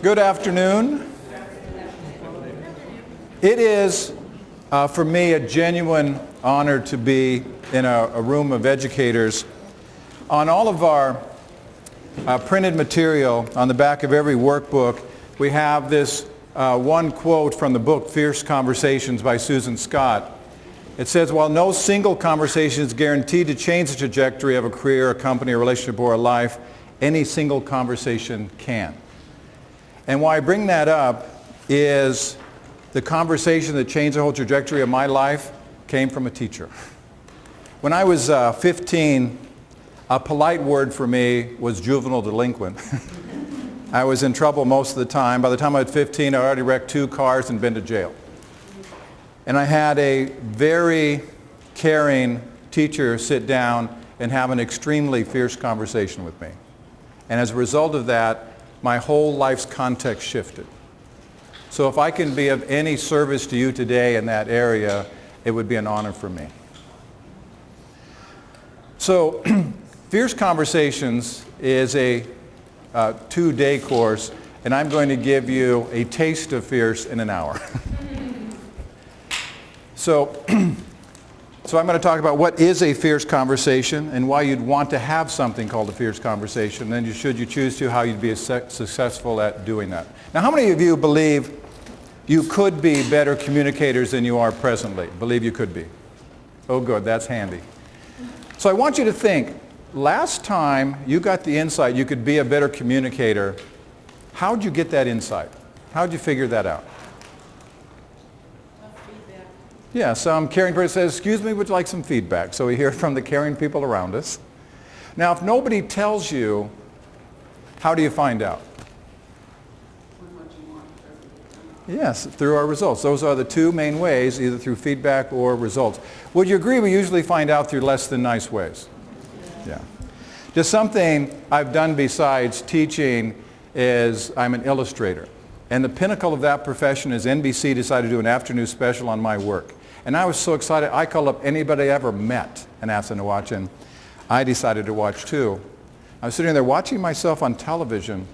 Good afternoon. It is, for me, a genuine honor to be in a room of educators. On all of our printed material, on the back of every workbook, we have this one quote from the book Fierce Conversations by Susan Scott. It says, while no single conversation is guaranteed to change the trajectory of a career, a company, a relationship, or a life, any single conversation can. And why I bring that up is the conversation that changed the whole trajectory of my life came from a teacher. When I was 15, a polite word for me was juvenile delinquent. I was in trouble most of the time. By the time I was 15, I already wrecked 2 cars and been to jail. And I had a very caring teacher sit down and have an extremely fierce conversation with me. And as a result of that, my whole life's context shifted. So if I can be of any service to you today in that area, it would be an honor for me. So Fierce Conversations is a 2-day course, and I'm going to give you a taste of fierce in an hour. So I'm going to talk about what is a fierce conversation and why you'd want to have something called a fierce conversation. Then should you choose to, how you'd be successful at doing that. Now, how many of you believe you could be better communicators than you are presently? Believe you could be? Oh, good. That's handy. So I want you to think, last time you got the insight you could be a better communicator, how'd you get that insight? How'd you figure that out? Yeah, some caring person says, excuse me, would you like some feedback? So we hear from the caring people around us. Now, if nobody tells you, how do you find out? Yes, through our results. Those are the 2 main ways, either through feedback or results. Would you agree we usually find out through less than nice ways? Yeah. Just something I've done besides teaching is I'm an illustrator. And the pinnacle of that profession is NBC decided to do an afternoon special on my work. And I was so excited, I called up anybody I ever met and asked them to watch, and I decided to watch too. I was sitting there watching myself on television,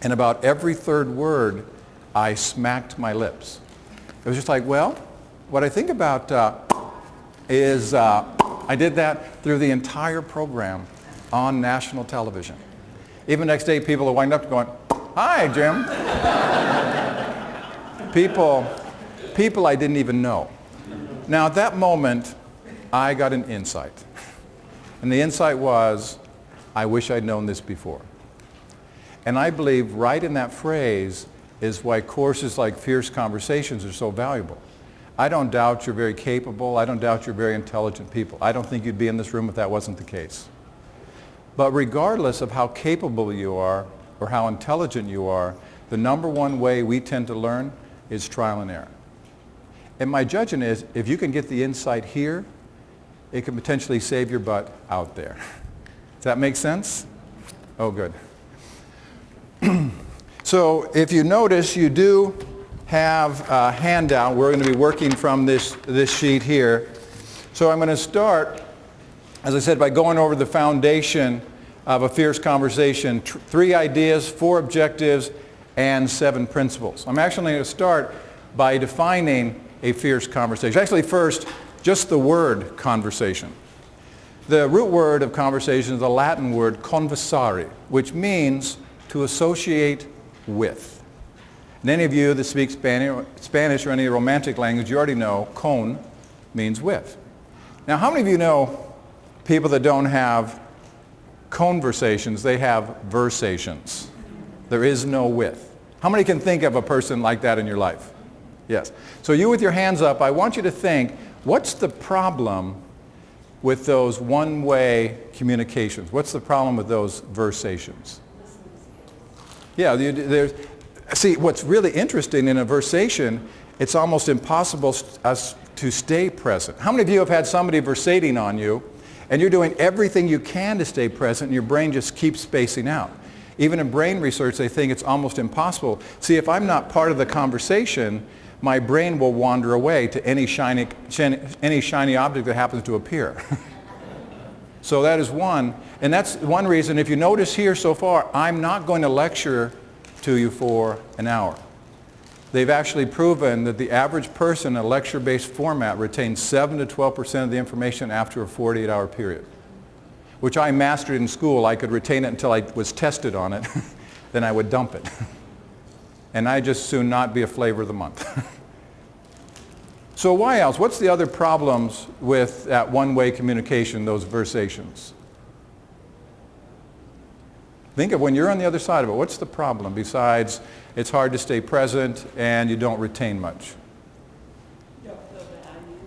and about every 3rd word, I smacked my lips. It was just like, well, what I think about is I did that through the entire program on national television. Even the next day, people are winding up going, hi, Jim. People I didn't even know. Now, at that moment, I got an insight. And the insight was, I wish I'd known this before. And I believe right in that phrase is why courses like Fierce Conversations are so valuable. I don't doubt you're very capable. I don't doubt you're very intelligent people. I don't think you'd be in this room if that wasn't the case. But regardless of how capable you are or how intelligent you are, the number one way we tend to learn is trial and error. And my judgment is, if you can get the insight here, it can potentially save your butt out there. Does that make sense? Oh, good. So if you notice, you do have a handout. We're going to be working from this sheet here. So I'm going to start, as I said, by going over the foundation of a fierce conversation, 3 ideas, 4 objectives, and 7 principles. I'm actually going to start by defining a fierce conversation. Actually, first, just the word conversation. The root word of conversation is the Latin word conversare, which means to associate with. And any of you that speak Spanish or any romantic language, you already know con means with. Now, how many of you know people that don't have conversations, they have versations? There is no with. How many can think of a person like that in your life? Yes. So you with your hands up, I want you to think, what's the problem with those one-way communications? What's the problem with those versations? Yeah, see, what's really interesting in a versation, it's almost impossible to stay present. How many of you have had somebody versating on you, and you're doing everything you can to stay present, and your brain just keeps spacing out? Even in brain research, they think it's almost impossible. See, if I'm not part of the conversation, my brain will wander away to any shiny object that happens to appear. So that is one. And that's one reason, if you notice here so far, I'm not going to lecture to you for an hour. They've actually proven that the average person in a lecture-based format retains 7 to 12% of the information after a 48-hour period, which I mastered in school. I could retain it until I was tested on it, then I would dump it. And I just soon not be a flavor of the month. So why else? What's the other problems with that one-way communication, those versations? Think of when you're on the other side of it, what's the problem besides it's hard to stay present and you don't retain much? You don't feel valued.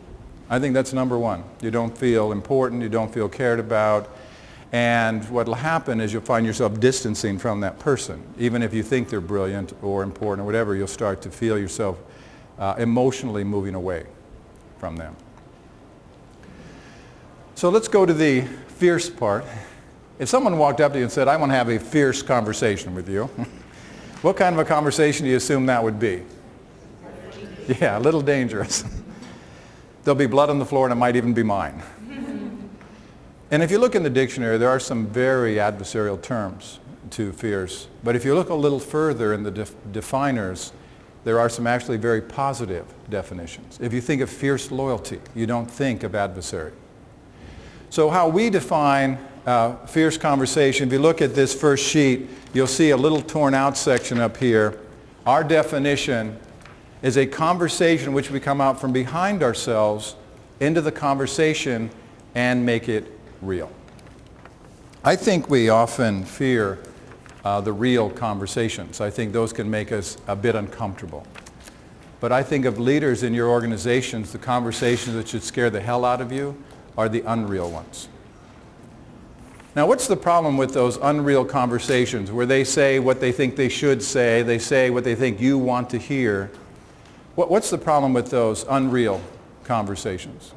I think that's number one. You don't feel important, you don't feel cared about, and what will happen is you'll find yourself distancing from that person. Even if you think they're brilliant or important or whatever, you'll start to feel yourself emotionally moving away from them. So let's go to the fierce part. If someone walked up to you and said, I want to have a fierce conversation with you, what kind of a conversation do you assume that would be? Yeah, a little dangerous. There'll be blood on the floor and it might even be mine. And if you look in the dictionary, there are some very adversarial terms to fierce. But if you look a little further in the definers, there are some actually very positive definitions. If you think of fierce loyalty, you don't think of adversary. So how we define fierce conversation, if you look at this first sheet, you'll see a little torn out section up here. Our definition is a conversation in which we come out from behind ourselves into the conversation and make it real. I think we often fear the real conversations. I think those can make us a bit uncomfortable. But I think of leaders in your organizations, the conversations that should scare the hell out of you are the unreal ones. Now, what's the problem with those unreal conversations where they say what they think they should say, they say what they think you want to hear? What's the problem with those unreal conversations?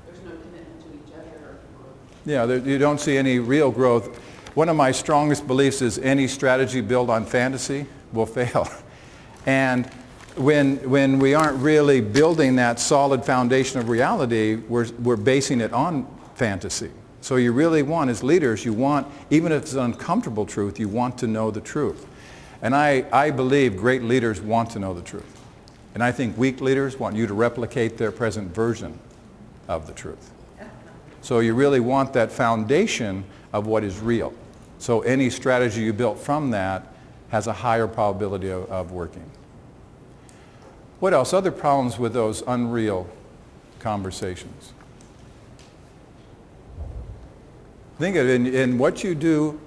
There's no commitment to each other. Yeah, you don't see any real growth. One of my strongest beliefs is any strategy built on fantasy will fail. And when we aren't really building that solid foundation of reality, we're basing it on fantasy. So you really want, as leaders, you want, even if it's an uncomfortable truth, you want to know the truth. And I believe great leaders want to know the truth. And I think weak leaders want you to replicate their present version of the truth. So you really want that foundation of what is real. So any strategy you built from that has a higher probability of working. What else? Other problems with those unreal conversations. Think of it in what you do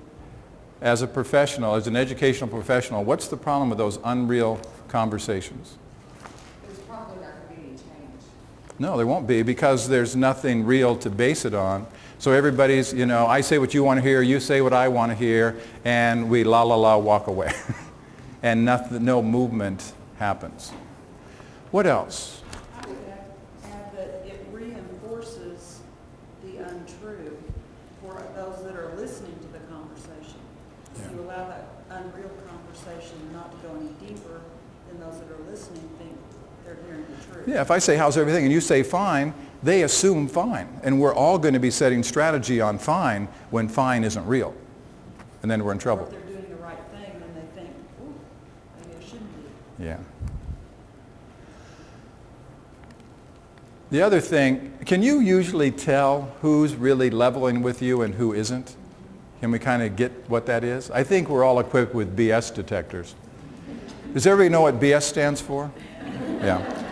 as a professional, as an educational professional, what's the problem with those unreal conversations? There's probably not going to be any change. No, there won't be, because there's nothing real to base it on. So everybody's, I say what you want to hear, you say what I want to hear, and we walk away. And no movement happens. What else? I would add that it reinforces the untrue for those that are listening to the conversation. Yeah. You allow that unreal conversation not to go any deeper, then those that are listening think they're hearing the truth. Yeah, if I say, how's everything, and you say fine, they assume fine. And we're all going to be setting strategy on fine when fine isn't real. And then we're in trouble. Or if they're doing the right thing, then they think, ooh, maybe I shouldn't be. Yeah. The other thing, can you usually tell who's really leveling with you and who isn't? Can we kind of get what that is? I think we're all equipped with BS detectors. Does everybody know what BS stands for? Yeah.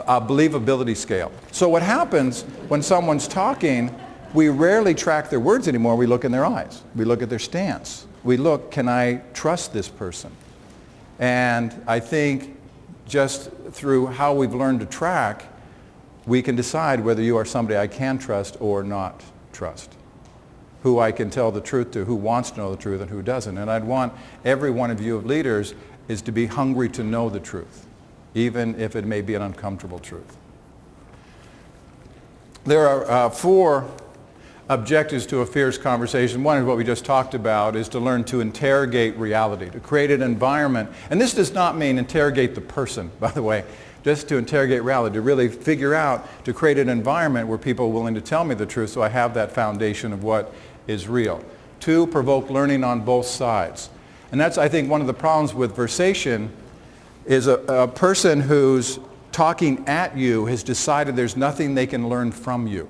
A believability scale. So what happens when someone's talking, we rarely track their words anymore. We look in their eyes. We look at their stance. We look, can I trust this person? And I think just through how we've learned to track, we can decide whether you are somebody I can trust or not trust, who I can tell the truth to, who wants to know the truth and who doesn't. And I'd want every one of you of leaders is to be hungry to know the truth, even if it may be an uncomfortable truth. There are 4 objectives to a fierce conversation. One is what we just talked about, is to learn to interrogate reality, to create an environment. And this does not mean interrogate the person, by the way. just to interrogate reality, to really figure out, to create an environment where people are willing to tell me the truth so I have that foundation of what is real. 2, provoke learning on both sides. And that's, I think, one of the problems with versation is a person who's talking at you has decided there's nothing they can learn from you.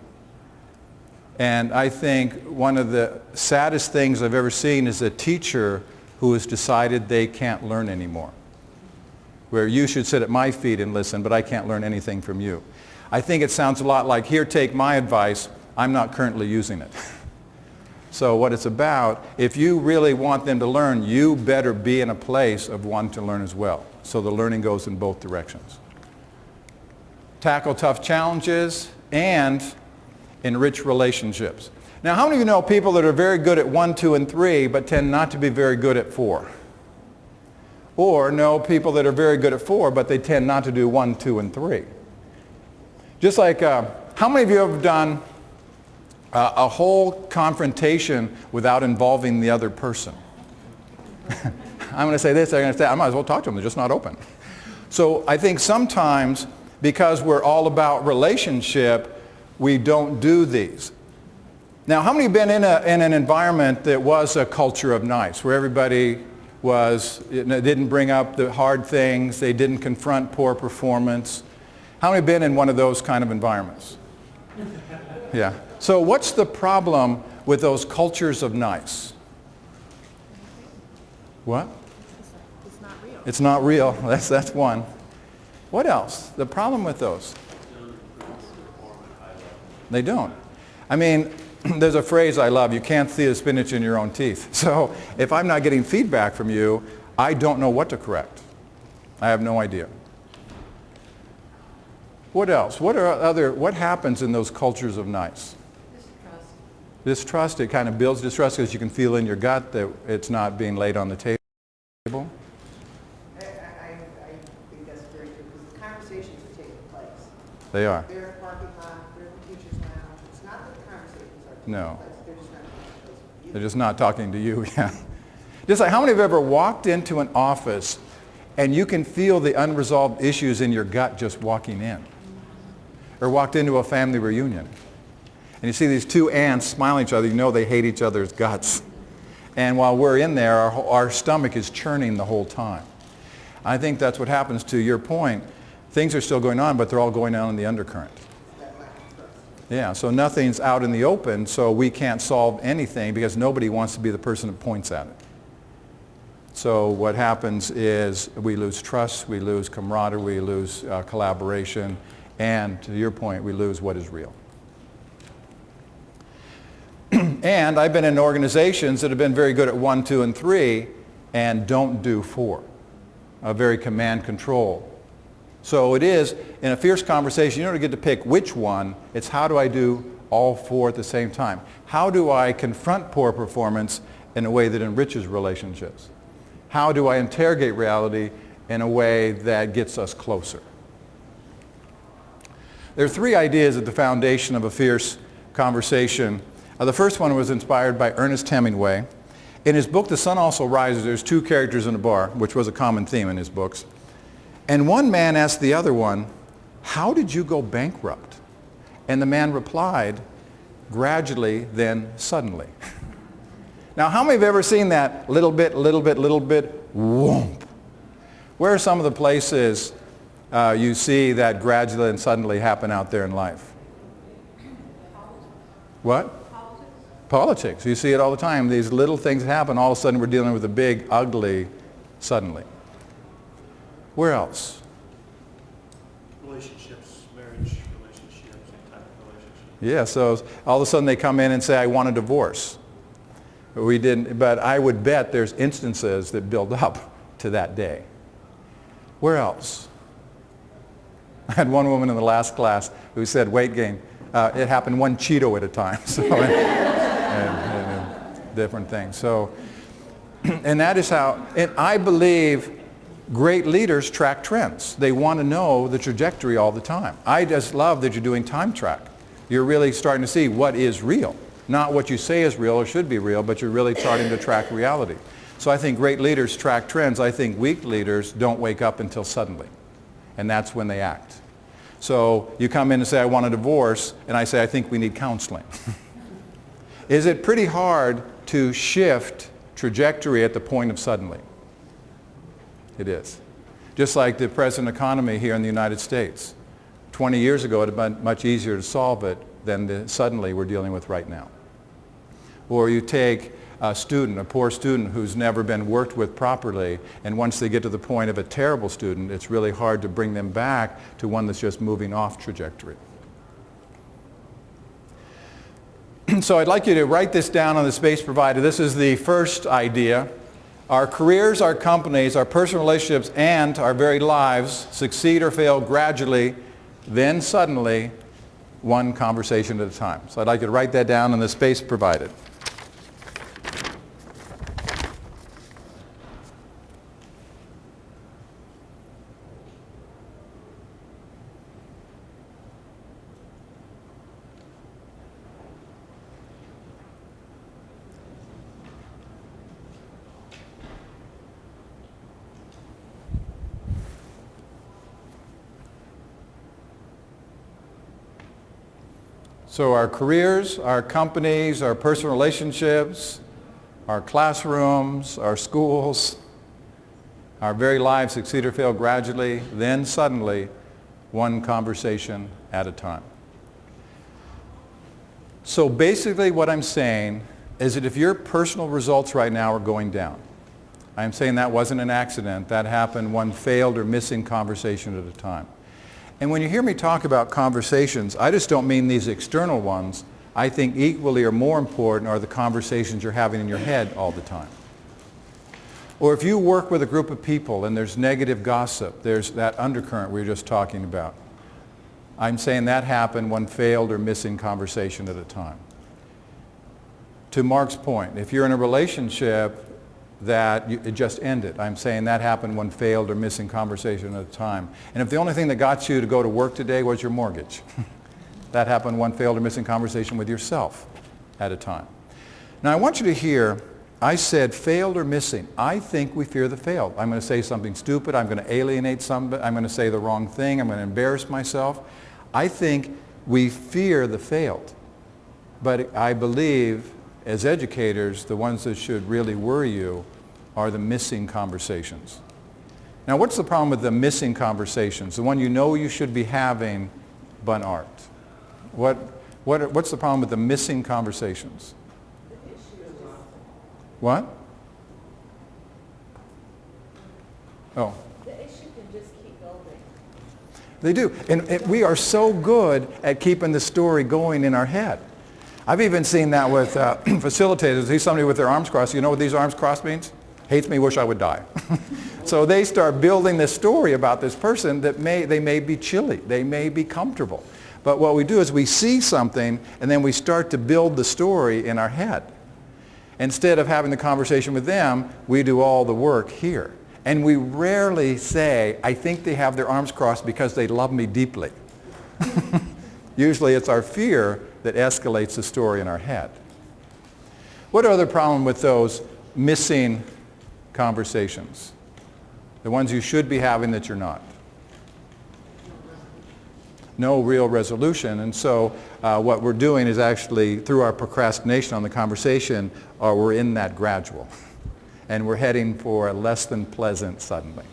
And I think one of the saddest things I've ever seen is a teacher who has decided they can't learn anymore. Where you should sit at my feet and listen, but I can't learn anything from you. I think it sounds a lot like, here, take my advice. I'm not currently using it. So what it's about, if you really want them to learn, you better be in a place of wanting to learn as well. So the learning goes in both directions. Tackle tough challenges and enrich relationships. Now, how many of you know people that are very good at 1, 2, and 3, but tend not to be very good at 4? Or know people that are very good at 4, but they tend not to do 1, 2, and 3? Just like, how many of you have done a whole confrontation without involving the other person? I'm going to say this, they're going to say, I might as well talk to them, they're just not open. So I think sometimes, because we're all about relationship, we don't do these. Now, how many have been in an environment that was a culture of nice, where everybody didn't bring up the hard things, they didn't confront poor performance? How many have been in one of those kind of environments? Yeah. So what's the problem with those cultures of nice? What? It's not real. It's not real. That's one. What else? The problem with those? They don't. I mean, there's a phrase I love, you can't see the spinach in your own teeth. So if I'm not getting feedback from you, I don't know what to correct. I have no idea. What else? What happens in those cultures of nice? Distrust. Distrust, it kind of builds distrust because you can feel in your gut that it's not being laid on the table. I think that's very true, because the conversations are taking place. They are. They're in the parking lot, they're in the teacher's lounge. It's not that the conversations are taking No. place, they're just not taking place. They're just not talking to you, yeah. Just like, how many have ever walked into an office and you can feel the unresolved issues in your gut just walking in? Or walked into a family reunion and you see these two aunts smiling at each other, you know they hate each other's guts. And while we're in there, our stomach is churning the whole time. I think that's what happens. To your point. Things are still going on, but they're all going on in the undercurrent. Yeah, so nothing's out in the open, so we can't solve anything because nobody wants to be the person that points at it. So what happens is we lose trust, we lose camaraderie, we lose collaboration, and to your point, we lose what is real. And I've been in organizations that have been very good at 1, 2, and 3 and don't do 4. Very command control. So it is, in a fierce conversation, you don't get to pick which one. It's how do I do all 4 at the same time? How do I confront poor performance in a way that enriches relationships? How do I interrogate reality in a way that gets us closer? There are 3 ideas at the foundation of a fierce conversation. The first one was inspired by Ernest Hemingway. In his book, The Sun Also Rises, there's 2 characters in a bar, which was a common theme in his books. And one man asked the other one, "How did you go bankrupt?" And the man replied, "Gradually, then suddenly." Now, how many have ever seen that little bit, whoomp? Where are some of the places you see that gradually and suddenly happen out there in life? What? Politics. You see it all the time. These little things happen. All of a sudden we're dealing with a big, ugly suddenly. Where else? Relationships, marriage relationships, any type of relationship. Yeah, so all of a sudden they come in and say, "I want a divorce." But we didn't, but I would bet there's instances that build up to that day. Where else? I had one woman in the last class who said weight gain. It happened 1 Cheeto at a time. So, and different things. So, and that is how, and I believe great leaders track trends. They want to know the trajectory all the time. I just love that you're doing time track. You're really starting to see what is real. Not what you say is real or should be real, but you're really starting to track reality. So I think great leaders track trends. I think weak leaders don't wake up until suddenly. and that's when they act. So you come in and say, I want a divorce, and I say, I think we need counseling. Is it pretty hard to shift trajectory at the point of suddenly? It is. Just like the present economy here in the United States. 20 years ago, it would have been much easier to solve it than the suddenly we're dealing with right now. Or you take a student, a poor student who's never been worked with properly, and once they get to the point of a terrible student, it's really hard to bring them back to one that's just moving off trajectory. So I'd like you to write this down on the space provided. This is the first idea. Our careers, our companies, our personal relationships, and our very lives succeed or fail gradually, then suddenly, one conversation at a time. So I'd like you to write that down in the space provided. So our careers, our companies, our personal relationships, our classrooms, our schools, our very lives succeed or fail gradually, then suddenly, one conversation at a time. So basically what I'm saying is that if your personal results right now are going down, I'm saying that wasn't an accident. That happened one failed or missing conversation at a time. And when you hear me talk about conversations, I just don't mean these external ones. I think equally or more important are the conversations you're having in your head all the time. Or if you work with a group of people and there's negative gossip, there's that undercurrent we were just talking about. I'm saying that happened one failed or missing conversation at a time. To Mark's point, if you're in a relationship that it just ended. I'm saying that happened one failed or missing conversation at a time. And if the only thing that got you to go to work today was your mortgage, that happened one failed or missing conversation with yourself at a time. Now I want you to hear, I said failed or missing. I think we fear the failed. I'm going to say something stupid. I'm going to alienate somebody. I'm going to say the wrong thing. I'm going to embarrass myself. I think we fear the failed. But I believe as educators, the ones that should really worry you are the missing conversations. Now, what's the problem with the missing conversations? The one you know you should be having, but aren't. What's the problem with the missing conversations? What? Oh. The issue can just keep building. They do. And we are so good at keeping the story going in our head. I've even seen that with facilitators. See somebody with their arms crossed. You know what these arms crossed means? Hates me, wish I would die. So they start building this story about this person that they may be chilly. They may be comfortable. But what we do is we see something and then we start to build the story in our head. Instead of having the conversation with them, we do all the work here. And we rarely say, I think they have their arms crossed because they love me deeply. Usually it's our fear that escalates the story in our head. What other problem with those missing conversations? The ones you should be having that you're not. No real resolution. And so what we're doing is actually, through our procrastination on the conversation, we're in that gradual. And we're heading for a less than pleasant suddenly.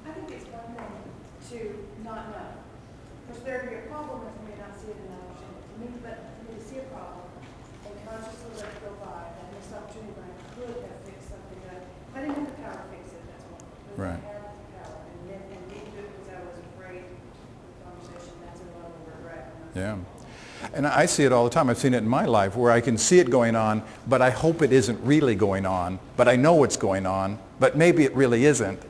I think it's one thing to not know. Because there can be a problem and you may not see it in that option. For me, but for me to see a problem and consciously let it go by, that missed opportunity when I could have fixed something that I didn't have the power to fix it, that's one. But Right. I had the power and didn't do it because I was afraid of the conversation. That's a level of regret. Yeah. And I see it all the time. I've seen it in my life where I can see it going on, but I hope it isn't really going on. But I know what's going on, but maybe it really isn't.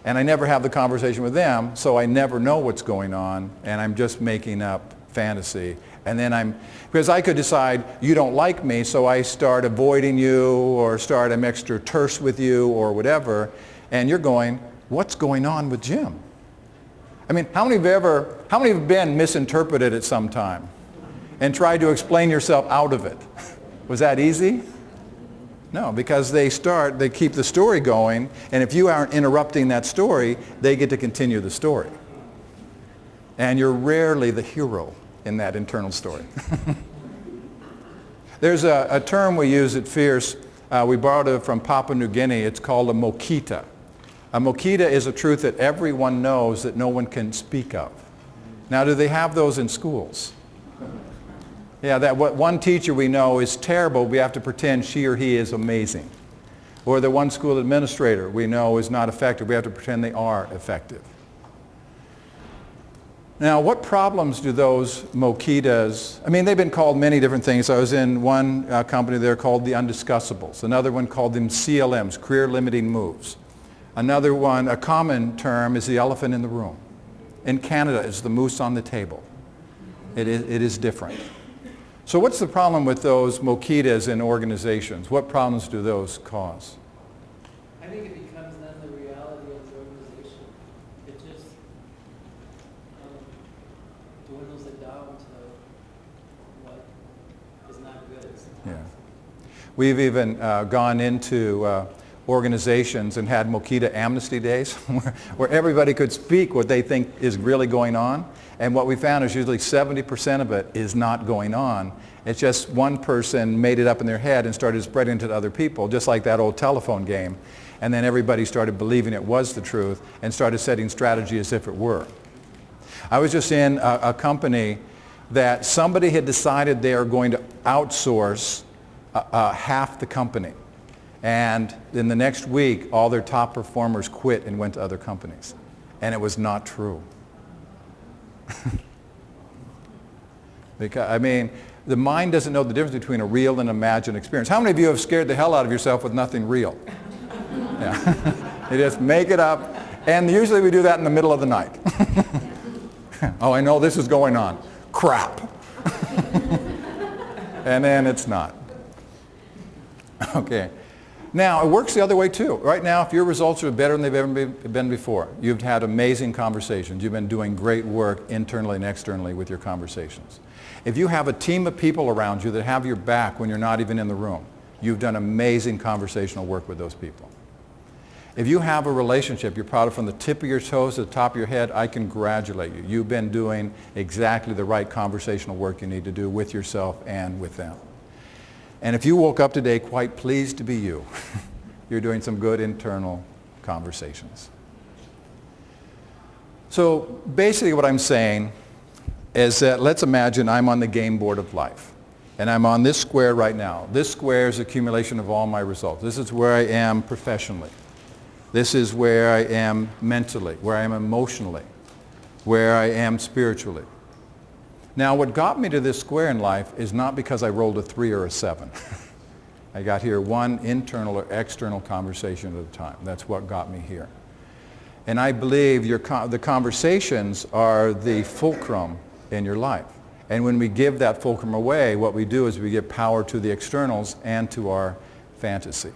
And I never have the conversation with them, so I never know what's going on, and I'm just making up fantasy. And then because I could decide, you don't like me, so I start avoiding you, or I'm extra terse with you, or whatever. And you're going, what's going on with Jim? I mean, how many have been misinterpreted at some time? And tried to explain yourself out of it. Was that easy? No, because they keep the story going, and if you aren't interrupting that story, they get to continue the story. And you're rarely the hero in that internal story. There's a term we use at Fierce. We borrowed it from Papua New Guinea. It's called a mokita. A mokita is a truth that everyone knows that no one can speak of. Now, do they have those in schools? Yeah, that what one teacher we know is terrible, we have to pretend she or he is amazing. Or the one school administrator we know is not effective, we have to pretend they are effective. Now, what problems do those mokitas, I mean, they've been called many different things. I was in one company there called the undiscussables. Another one called them CLMs, career limiting moves. Another one, a common term, is the elephant in the room. In Canada, it's the moose on the table. It is different. So what's the problem with those mokitas in organizations? What problems do those cause? I think it becomes then the reality of the organization. It just dwindles it down to what is not good. Yeah. We've even gone into organizations and had Mokita amnesty days where everybody could speak what they think is really going on. And what we found is usually 70% of it is not going on. It's just one person made it up in their head and started spreading it to other people, just like that old telephone game. And then everybody started believing it was the truth and started setting strategy as if it were. I was just in a company that somebody had decided they are going to outsource half the company. And in the next week, all their top performers quit and went to other companies. And it was not true. Because, I mean, the mind doesn't know the difference between a real and imagined experience. How many of you have scared the hell out of yourself with nothing real? Yeah. You just make it up. And usually we do that in the middle of the night. Oh, I know this is going on. Crap. And then it's not. Okay. Now, it works the other way too. Right now, if your results are better than they've ever been before, you've had amazing conversations. You've been doing great work internally and externally with your conversations. If you have a team of people around you that have your back when you're not even in the room, you've done amazing conversational work with those people. If you have a relationship you're proud of from the tip of your toes to the top of your head, I congratulate you. You've been doing exactly the right conversational work you need to do with yourself and with them. And if you woke up today quite pleased to be you, you're doing some good internal conversations. So basically what I'm saying is that let's imagine I'm on the game board of life. And I'm on this square right now. This square is accumulation of all my results. This is where I am professionally. This is where I am mentally, where I am emotionally, where I am spiritually. Now, what got me to this square in life is not because I rolled a 3 or a 7. I got here one internal or external conversation at a time. That's what got me here. And I believe the conversations are the fulcrum in your life. And when we give that fulcrum away, what we do is we give power to the externals and to our fantasy.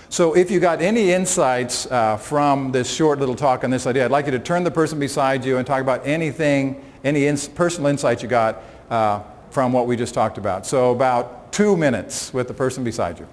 So if you got any insights from this short little talk on this idea, I'd like you to turn the person beside you and talk about anything, any personal insights you got from what we just talked about. So about 2 minutes with the person beside you.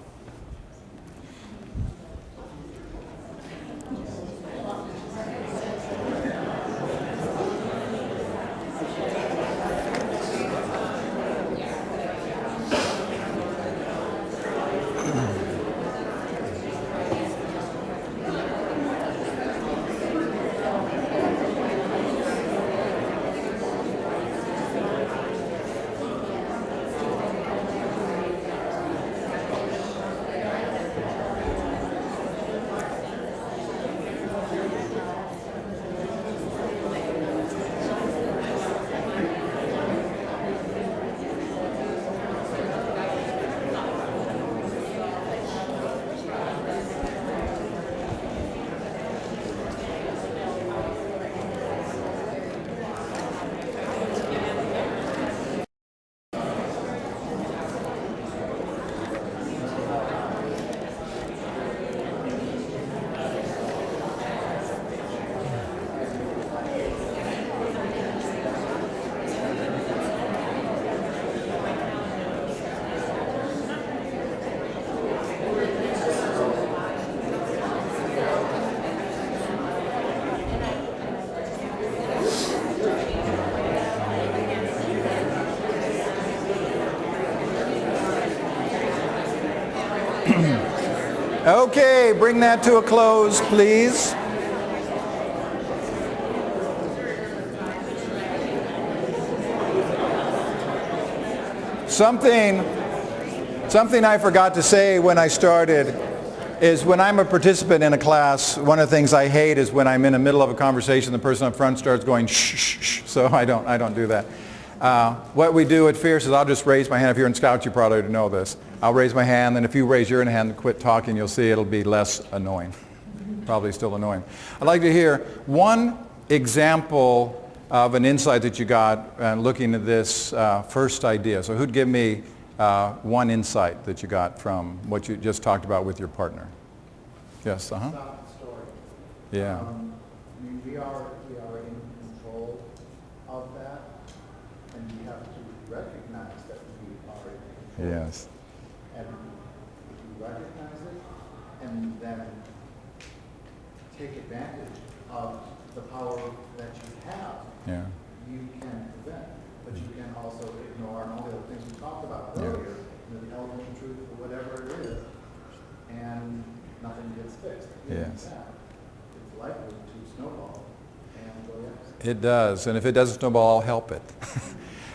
Okay, bring that to a close, please. Something I forgot to say when I started is when I'm a participant in a class, one of the things I hate is when I'm in the middle of a conversation, the person up front starts going shh, shh, shh. So I don't do that. What we do at Fierce is I'll just raise my hand. If you're in Scouts, you probably know this. I'll raise my hand, and if you raise your hand and quit talking, you'll see it'll be less annoying. Probably still annoying. I'd like to hear one example of an insight that you got looking at this first idea. So who'd give me one insight that you got from what you just talked about with your partner? Yes, Stop the story. Yeah. I mean, we are in control of that, and we have to recognize that we are in control. Yes. And if you recognize it, and then take advantage of the power that you have, Yeah. you can prevent. But you can also ignore all the other things we talked about Yeah. earlier, the elemental truth or whatever it is, and nothing gets fixed. Yes. It's likely to snowball and go yes. It does, and if it doesn't snowball, I'll help it.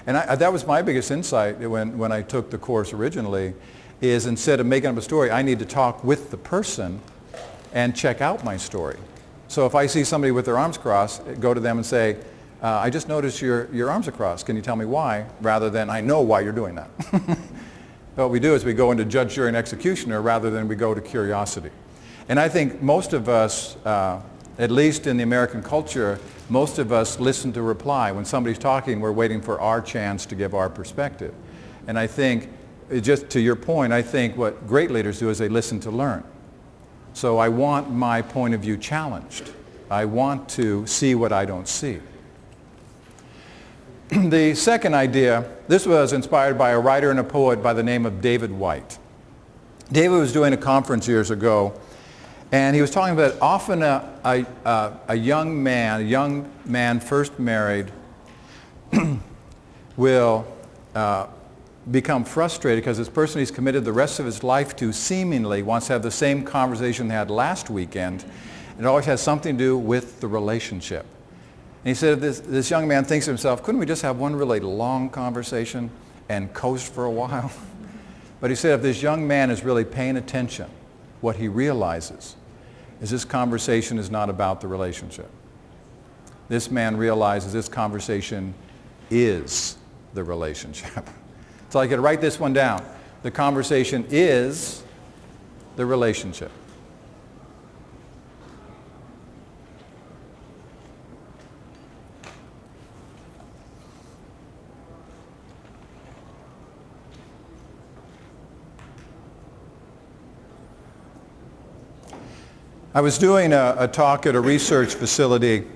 And that was my biggest insight when I took the course originally, is instead of making up a story, I need to talk with the person and check out my story. So if I see somebody with their arms crossed, go to them and say, I just noticed your arms are crossed. Can you tell me why? Rather than, I know why you're doing that. What we do is we go into judge, jury, and executioner rather than we go to curiosity. And I think most of us, at least in the American culture, most of us listen to reply. When somebody's talking, we're waiting for our chance to give our perspective. And I think, just to your point, I think what great leaders do is they listen to learn. So I want my point of view challenged. I want to see what I don't see. The second idea, this was inspired by a writer and a poet by the name of David White. David was doing a conference years ago, and he was talking about often a young man first married will become frustrated because this person he's committed the rest of his life to seemingly wants to have the same conversation they had last weekend. It always has something to do with the relationship. And he said, this young man thinks to himself, couldn't we just have one really long conversation and coast for a while? But he said, if this young man is really paying attention, what he realizes is this conversation is not about the relationship. This man realizes this conversation is the relationship. So I could write this one down. The conversation is the relationship. I was doing a talk at a research facility.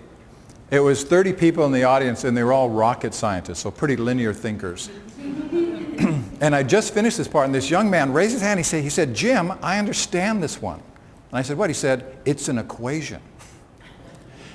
It was 30 people in the audience, and they were all rocket scientists, so pretty linear thinkers. And I just finished this part, and this young man raised his hand. He said, Jim, I understand this one. And I said, what? He said, it's an equation.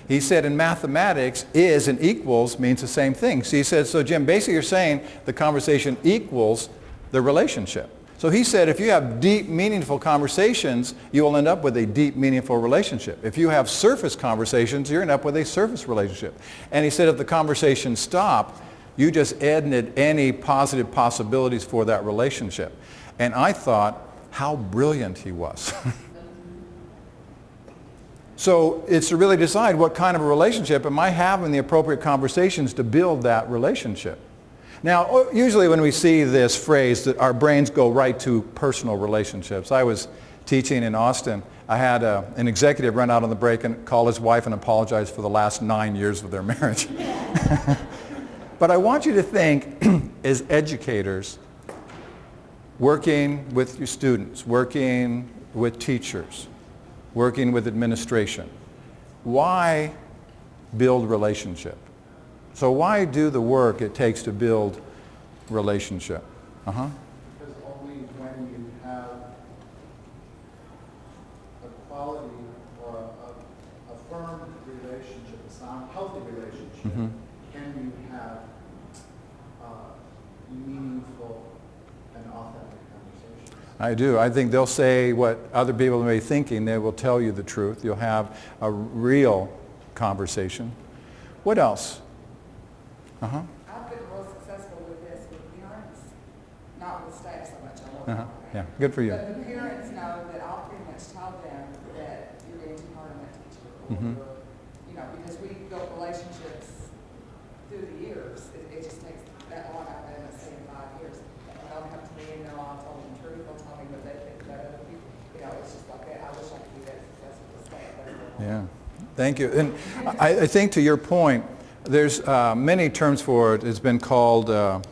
He said, in mathematics, is and equals means the same thing. So he said, so Jim, basically you're saying the conversation equals the relationship. So he said, if you have deep, meaningful conversations, you will end up with a deep, meaningful relationship. If you have surface conversations, you're going to end up with a surface relationship. And he said, if the conversations stop, you just ended any positive possibilities for that relationship. And I thought, how brilliant he was. So it's to really decide what kind of a relationship am I having the appropriate conversations to build that relationship. Now, usually when we see this phrase, that our brains go right to personal relationships. I was teaching in Austin. I had an executive run out on the break and call his wife and apologize for the last 9 years of their marriage. But I want you to think, as educators, working with your students, working with teachers, working with administration, why build relationship? So why do the work it takes to build relationship? Because only when you have a quality or a firm relationship, a sound, healthy relationship, can you have meaningful and authentic conversations. I do. I think they'll say what other people may be thinking. They will tell you the truth. You'll have a real conversation. What else? Uh-huh. I've been real successful with this with parents, not with staff so much. I love Uh-huh. it. Yeah, good for you. But the parents know that I'll pretty much tell them that you're being too hard on that teacher. Or Mhm. you're, you know, because we built relationships through the years. It just takes that long. I've been in the same 5 years. And they'll come to me and know I'll tell them the truth. They'll tell me what they think about other people. You know, it's just like that. I wish I could be that successful with staff. That's what I want. Yeah. Thank you. And I think to your point, there's many terms for it. It's been called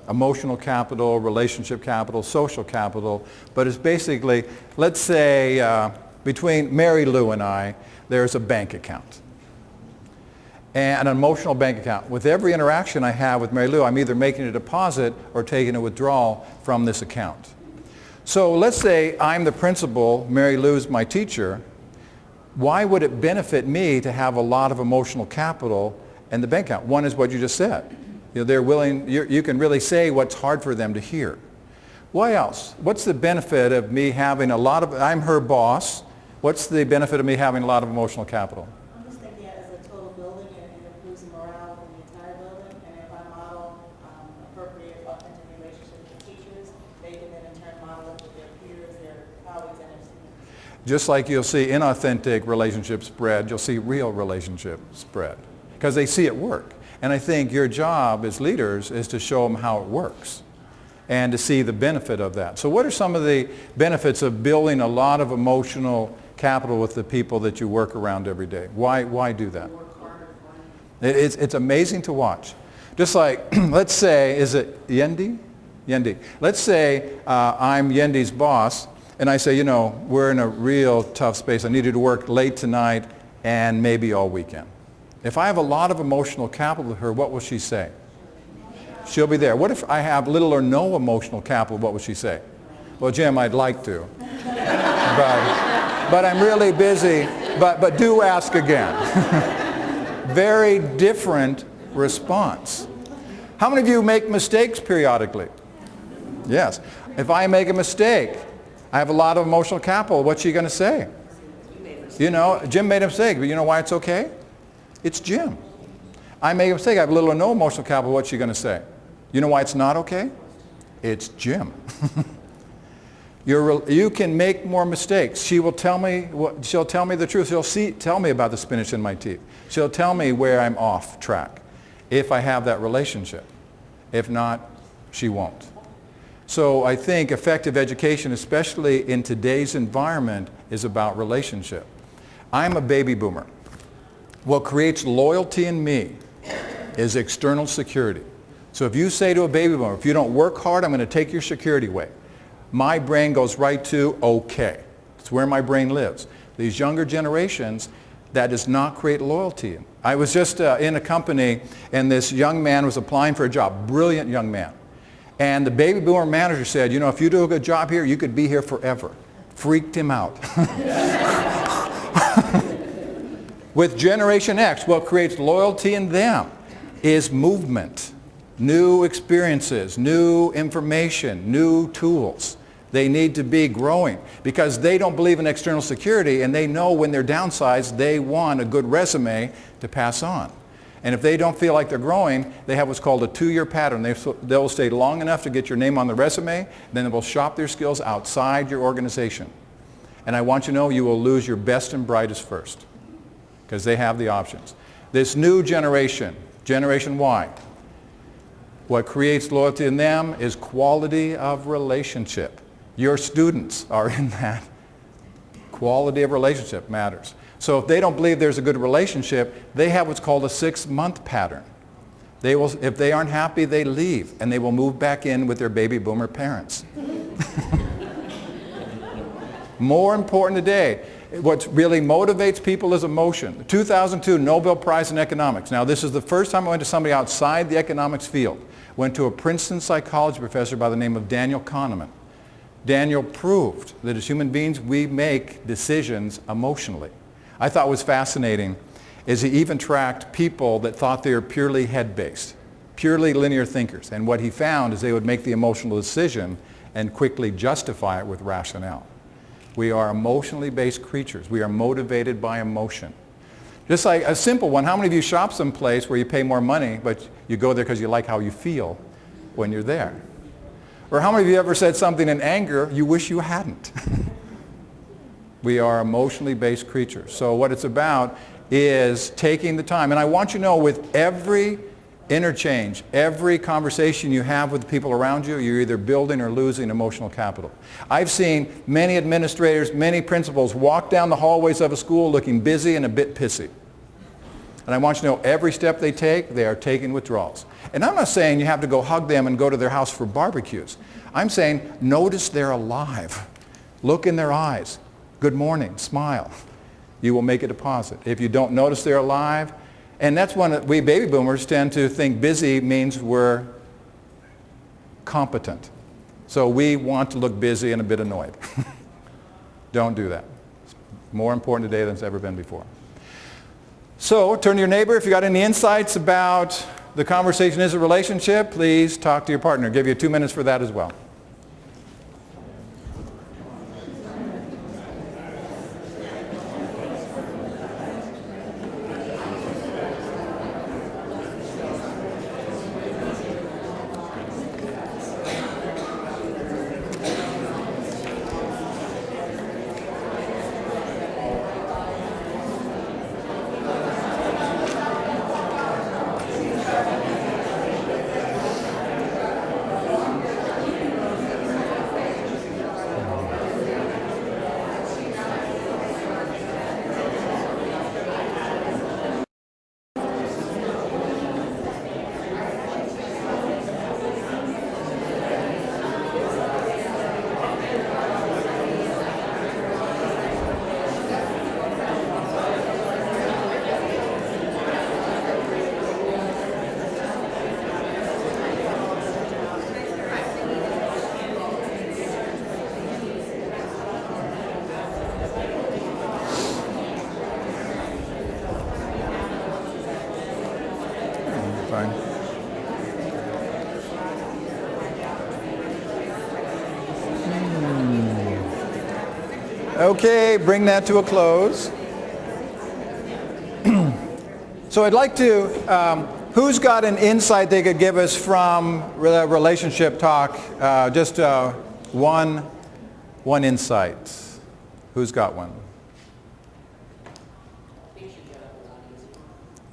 emotional capital, relationship capital, social capital. But it's basically, let's say between Mary Lou and I, there's a bank account. And an emotional bank account. With every interaction I have with Mary Lou, I'm either making a deposit or taking a withdrawal from this account. So let's say I'm the principal, Mary Lou's my teacher. Why would it benefit me to have a lot of emotional capital in the bank account? One is what you just said. You know, they're willing, you can really say what's hard for them to hear. Why else? What's the benefit of me having a lot of, I'm her boss. What's the benefit of me having a lot of emotional capital? I'm just thinking as a total building, it improves the morale of the entire building, and if I model appropriate, authentic relationships with teachers, they can then in turn model it with their peers, their colleagues, and their students. Just like you'll see inauthentic relationships spread, you'll see real relationships spread because they see it work. And I think your job as leaders is to show them how it works and to see the benefit of that. So what are some of the benefits of building a lot of emotional capital with the people that you work around every day? Why do that? It's amazing to watch. Just like, let's say, is it Yendi? Yendi. Let's say I'm Yendi's boss, and I say, you know, we're in a real tough space. I need you to work late tonight and maybe all weekend. If I have a lot of emotional capital with her, what will she say? She'll be there. What if I have little or no emotional capital? What will she say? Well, Jim, I'd like to, but I'm really busy, but do ask again. Very different response. How many of you make mistakes periodically? Yes. If I make a mistake, I have a lot of emotional capital. What's she going to say? You know, Jim made a mistake, but you know why it's okay? It's Jim. I make a mistake. I have little or no emotional capital. What's she going to say? You know why it's not okay? It's Jim. You can make more mistakes. She will tell me she'll tell me the truth. Tell me about the spinach in my teeth. She'll tell me where I'm off track if I have that relationship. If not, she won't. So I think effective education, especially in today's environment, is about relationship. I'm a baby boomer. What creates loyalty in me is external security. So if you say to a baby boomer, if you don't work hard, I'm going to take your security away. My brain goes right to, okay. It's where my brain lives. These younger generations, that does not create loyalty. I was just in a company, and this young man was applying for a job, brilliant young man. And the baby boomer manager said, you know, if you do a good job here, you could be here forever. Freaked him out. With Generation X, what creates loyalty in them is movement, new experiences, new information, new tools. They need to be growing because they don't believe in external security, and they know when they're downsized, they want a good resume to pass on. And if they don't feel like they're growing, they have what's called a 2-year pattern. They'll stay long enough to get your name on the resume, then they will shop their skills outside your organization. And I want you to know you will lose your best and brightest first because they have the options. This new generation, Generation Y, what creates loyalty in them is quality of relationship. Your students are in that. Quality of relationship matters. So if they don't believe there's a good relationship, they have what's called a 6-month pattern. They will, if they aren't happy, they leave, and they will move back in with their baby boomer parents. More important today, what really motivates people is emotion. The 2002 Nobel Prize in Economics. Now, this is the first time I went to somebody outside the economics field. Went to a Princeton psychology professor by the name of Daniel Kahneman. Daniel proved that as human beings, we make decisions emotionally. I thought was fascinating is he even tracked people that thought they were purely head-based, purely linear thinkers. And what he found is they would make the emotional decision and quickly justify it with rationale. We are emotionally based creatures. We are motivated by emotion. Just like a simple one, how many of you shop someplace where you pay more money, but you go there because you like how you feel when you're there? Or how many of you ever said something in anger you wish you hadn't? We are emotionally based creatures. So what it's about is taking the time. And I want you to know, with every interchange, every conversation you have with the people around you, you're either building or losing emotional capital. I've seen many administrators, many principals walk down the hallways of a school looking busy and a bit pissy. And I want you to know, every step they take, they are taking withdrawals. And I'm not saying you have to go hug them and go to their house for barbecues. I'm saying notice they're alive. Look in their eyes. Good morning. Smile. You will make a deposit. If you don't notice they're alive, and that's when we baby boomers tend to think busy means we're competent. So we want to look busy and a bit annoyed. Don't do that. It's more important today than it's ever been before. So turn to your neighbor. If you got any insights about the conversation is a relationship, please talk to your partner. I'll give you 2 minutes for that as well. Fine. Okay, bring that to a close. So I'd like to, who's got an insight they could give us from relationship talk? Just one insight. Who's got one?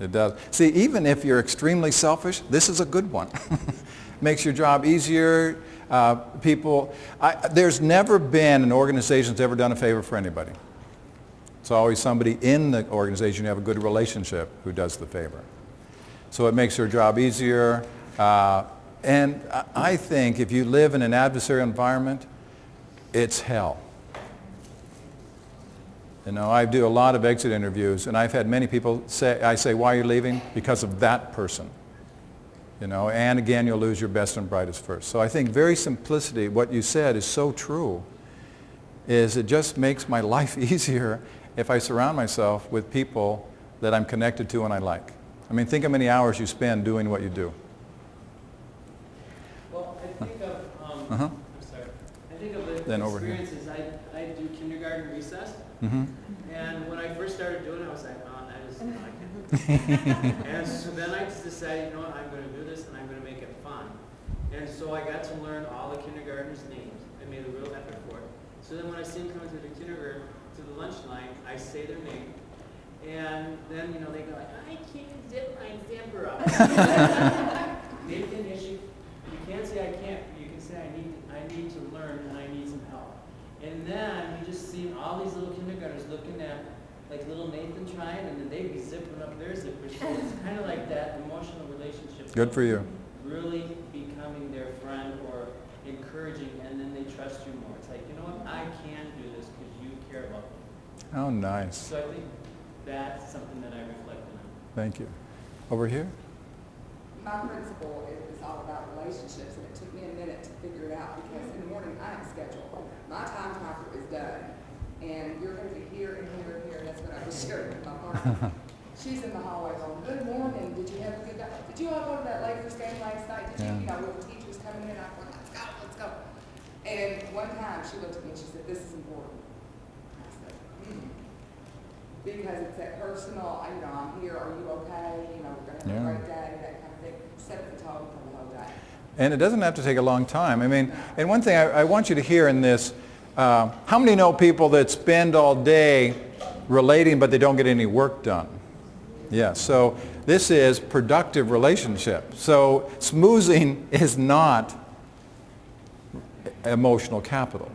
It does. See, even if you're extremely selfish, this is a good one. Makes your job easier. There's never been an organization that's ever done a favor for anybody. It's always somebody in the organization you have a good relationship who does the favor. So it makes your job easier. And I think if you live in an adversarial environment, it's hell. You know, I do a lot of exit interviews, and I've had many people say, I say, why are you leaving? Because of that person. You know, and again, you'll lose your best and brightest first. So I think very simplicity, what you said is so true, is it just makes my life easier if I surround myself with people that I'm connected to and I like. I mean, think how many hours you spend doing what you do. Well, I think of, I'm sorry, I think of the Then over here. experiences. I do kindergarten recess, and when I first started doing it, I was like, oh, I can't. And so then I just decided, you know what, I'm going to do this and I'm going to make it fun. And so I got to learn all the kindergartners' names. I made a real effort for it. So then when I see them coming to the kindergarten, to the lunch line, I say their name. And then, you know, they go like, I can't zip my zipper up. Maybe an issue. You can't say I can't. You can say I need to learn and I need some help. And then you just see all these little kindergartners looking at like little Nathan trying, and then they'd be zipping up their zippers. So it's kind of like that emotional relationship. Good for you. Really becoming their friend or encouraging, and then they trust you more. It's like, you know what, I can do this because you care about me. How nice. So I think that's something that I reflect on. Thank you. Over here? My principle is all about relationships, and it took me a minute to figure it out because in the morning I am scheduled. My time timer is done, and you're going to be here and here and here, and that's what I was sharing with my partner. She's in the hallway going, good morning, did you have a good night? Did you all go to that Lakers game last night? Did you, you know, with the teachers coming in, I'm like, let's go. And one time she looked at me and she said, "This is important." I said, because it's that personal, you know, I'm here, are you okay? You know, we're gonna have a great day, that kind of thing. Set the tone for the whole day. And it doesn't have to take a long time. I mean, and one thing I want you to hear in this, how many know people that spend all day relating but they don't get any work done? Yeah, so this is productive relationship. So smoozing is not emotional capital.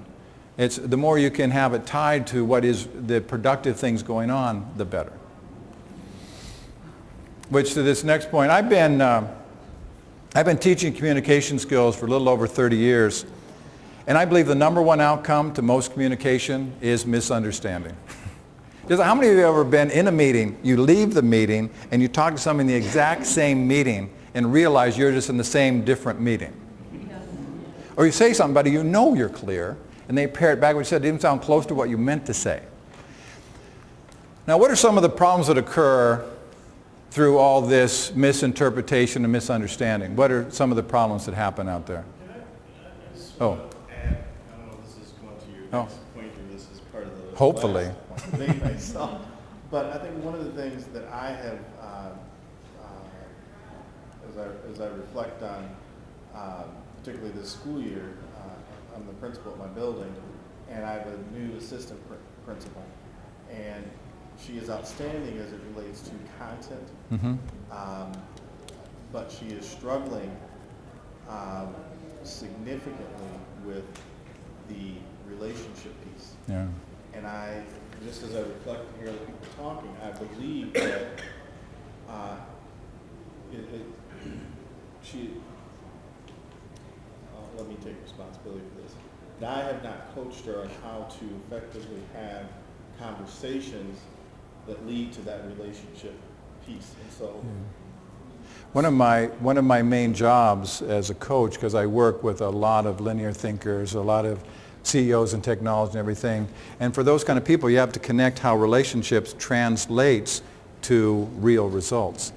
It's the more you can have it tied to what is the productive things going on, the better. Which to this next point, I've been teaching communication skills for a little over 30 years, and I believe the number one outcome to most communication is misunderstanding. Just how many of you have ever been in a meeting, you leave the meeting, and you talk to somebody in the exact same meeting and realize you're just in the same different meeting? Or you say something, but you know you're clear, and they parrot back what you said. It didn't sound close to what you meant to say. Now, what are some of the problems that occur through all this misinterpretation and misunderstanding? What are some of the problems that happen out there? Can I just Oh. add, I don't know if this is going to your next point or this is part of the Hopefully. last point. Me, myself. But I think one of the things that I have, as I reflect on, particularly this school year, I'm the principal at my building, and I have a new assistant principal. And she is outstanding as it relates to content, but she is struggling significantly with the relationship piece. Yeah. And I, just as I reflect and hear other people talking, I believe that let me take responsibility for this. That I have not coached her on how to effectively have conversations that lead to that relationship piece. And so One of my main jobs as a coach, because I work with a lot of linear thinkers, a lot of CEOs in technology and everything, and for those kind of people you have to connect how relationships translates to real results.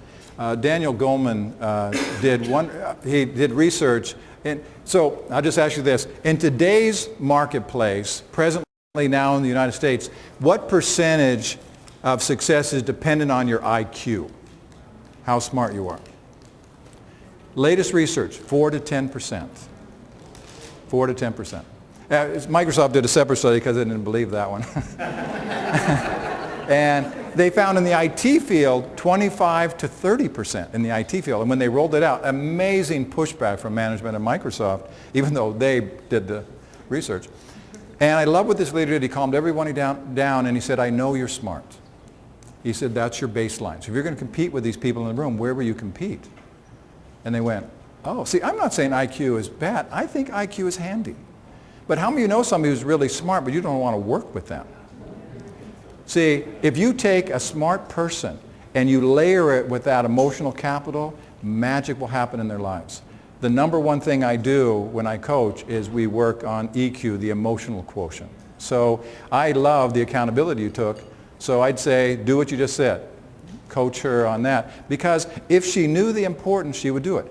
Daniel Goleman did research, and so I'll just ask you this. In today's marketplace, presently now in the United States, what percentage of success is dependent on your IQ, how smart you are? Latest research, 4 to 10%. 4 to 10%. Microsoft did a separate study because they didn't believe that one. And they found in the IT field 25 to 30% in the IT field. And when they rolled it out, amazing pushback from management at Microsoft, even though they did the research. And I love what this leader did. He calmed everybody down and he said, I know you're smart. He said, that's your baseline. So if you're going to compete with these people in the room, where will you compete? And they went, oh, see, I'm not saying IQ is bad. I think IQ is handy. But how many of you know somebody who's really smart, but you don't want to work with them? See, if you take a smart person and you layer it with that emotional capital, magic will happen in their lives. The number one thing I do when I coach is we work on EQ, the emotional quotient. So I love the accountability you took. So I'd say, do what you just said. Coach her on that. Because if she knew the importance, she would do it.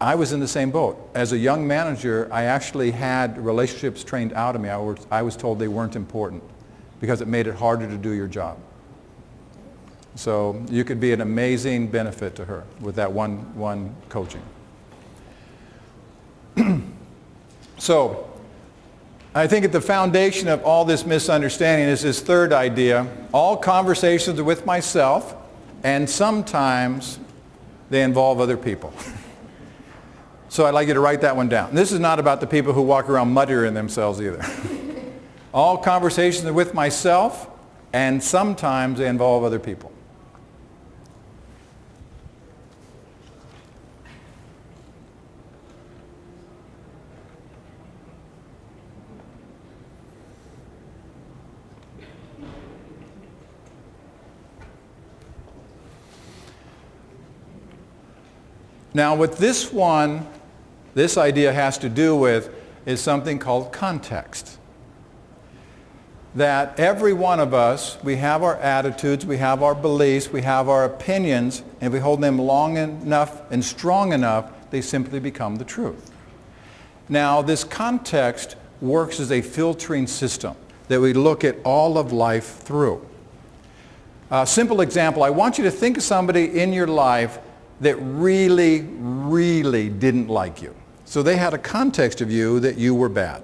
I was in the same boat. As a young manager, I actually had relationships trained out of me. I was told they weren't important because it made it harder to do your job. So you could be an amazing benefit to her with that one coaching. So I think at the foundation of all this misunderstanding is this third idea. All conversations are with myself, and sometimes they involve other people. So I'd like you to write that one down. And this is not about the people who walk around muttering themselves either. All conversations are with myself, and sometimes they involve other people. Now, what this idea has to do with is something called context. That every one of us, we have our attitudes, we have our beliefs, we have our opinions, and if we hold them long enough and strong enough, they simply become the truth. Now, this context works as a filtering system that we look at all of life through. A simple example, I want you to think of somebody in your life that really, really didn't like you. So they had a context of you that you were bad.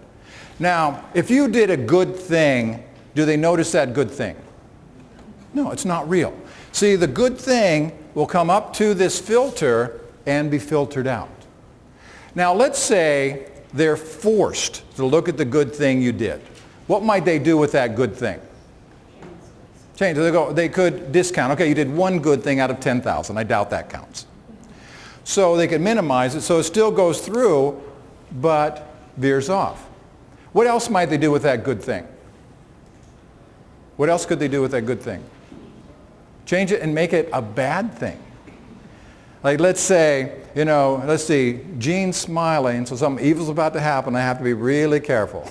Now, if you did a good thing, do they notice that good thing? No, it's not real. See, the good thing will come up to this filter and be filtered out. Now, let's say they're forced to look at the good thing you did. What might they do with that good thing? Change. They could discount. Okay, you did one good thing out of 10,000. I doubt that counts. So they could minimize it so it still goes through, but veers off. What else might they do with that good thing? What else could they do with that good thing? Change it and make it a bad thing. Like let's say, let's see, Gene's smiling, so something evil's about to happen. I have to be really careful.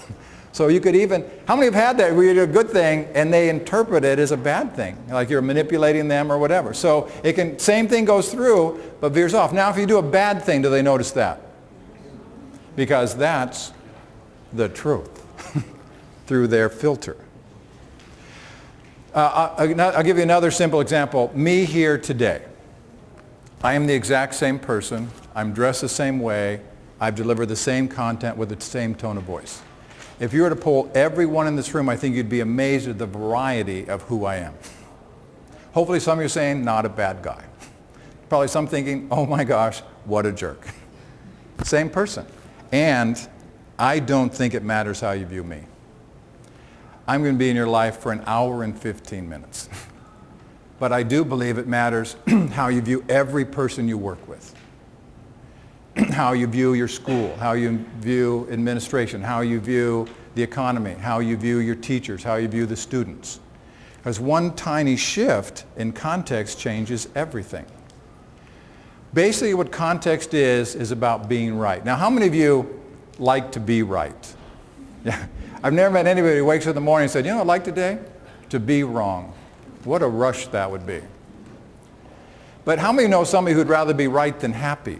So you could even, how many have had that where you do a good thing and they interpret it as a bad thing? Like you're manipulating them or whatever. So same thing goes through, but veers off. Now if you do a bad thing, do they notice that? Because that's the truth through their filter. I'll give you another simple example. Me here today. I am the exact same person. I'm dressed the same way. I've delivered the same content with the same tone of voice. If you were to poll everyone in this room, I think you'd be amazed at the variety of who I am. Hopefully some of you are saying, not a bad guy. Probably some thinking, oh my gosh, what a jerk. Same person. And I don't think it matters how you view me. I'm going to be in your life for an hour and 15 minutes. But I do believe it matters how you view every person you work with. How you view your school, how you view administration, how you view the economy, how you view your teachers, how you view the students. Because one tiny shift in context changes everything. Basically what context is about being right. Now how many of you like to be right? Yeah. I've never met anybody who wakes up in the morning and said, you know what I'd like today? To be wrong. What a rush that would be. But how many know somebody who'd rather be right than happy?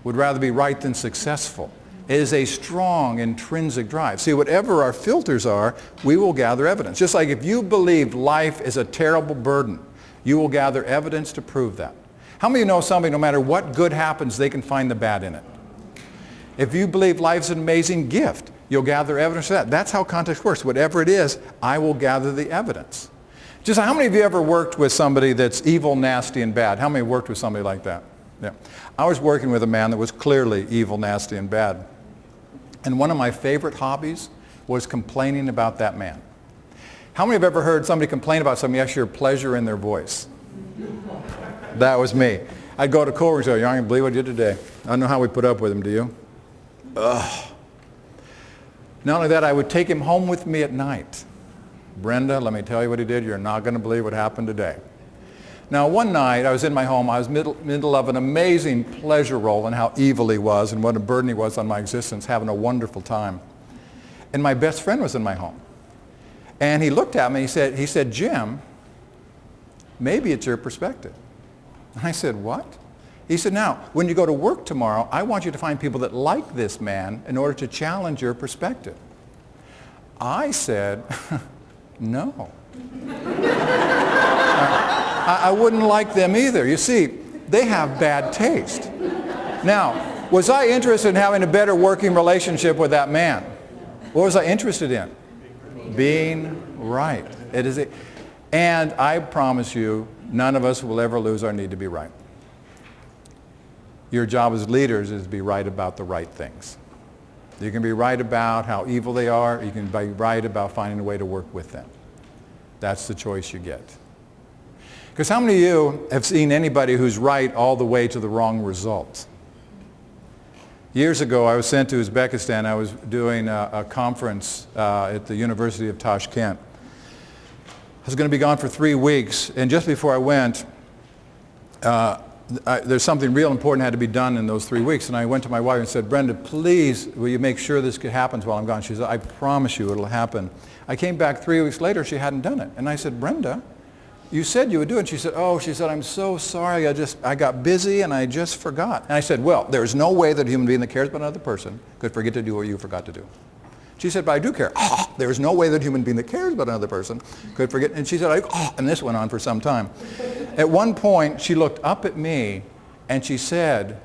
Would rather be right than successful? It is a strong intrinsic drive. See, whatever our filters are, we will gather evidence. Just like if you believe life is a terrible burden, you will gather evidence to prove that. How many know somebody, no matter what good happens, they can find the bad in it? If you believe life's an amazing gift, you'll gather evidence of that. That's how context works. Whatever it is, I will gather the evidence. Just how many of you ever worked with somebody that's evil, nasty, and bad? How many worked with somebody like that? Yeah. I was working with a man that was clearly evil, nasty, and bad. And one of my favorite hobbies was complaining about that man. How many have ever heard somebody complain about something, you actually hear pleasure in their voice? That was me. I'd go to coworkers and say, you aren't going to believe what I did today. I don't know how we put up with him, do you? Ugh. Not only that, I would take him home with me at night. Brenda, let me tell you what he did. You're not going to believe what happened today. Now, one night, I was in my home. I was middle of an amazing pleasure roll and how evil he was and what a burden he was on my existence, having a wonderful time. And my best friend was in my home. And he looked at me, he said, Jim, maybe it's your perspective. And I said, what? He said, now, when you go to work tomorrow, I want you to find people that like this man in order to challenge your perspective. I said, no. I wouldn't like them either. You see, they have bad taste. Now, was I interested in having a better working relationship with that man? What was I interested in? Being right. And I promise you, none of us will ever lose our need to be right. Your job as leaders is to be right about the right things. You can be right about how evil they are. You can be right about finding a way to work with them. That's the choice you get. Because how many of you have seen anybody who's right all the way to the wrong result? Years ago, I was sent to Uzbekistan. I was doing a conference at the University of Tashkent. I was going to be gone for 3 weeks, and just before I went, there's something real important had to be done in those 3 weeks. And I went to my wife and said, Brenda, please, will you make sure this happens while I'm gone? She said, I promise you it'll happen. I came back 3 weeks later, she hadn't done it. And I said, Brenda, you said you would do it. And she said, I'm so sorry. I got busy and I just forgot. And I said, well, there's no way that a human being that cares about another person could forget to do what you forgot to do. She said, but I do care. Oh, there's no way that a human being that cares about another person could forget. And she said, and this went on for some time. At one point, she looked up at me and she said,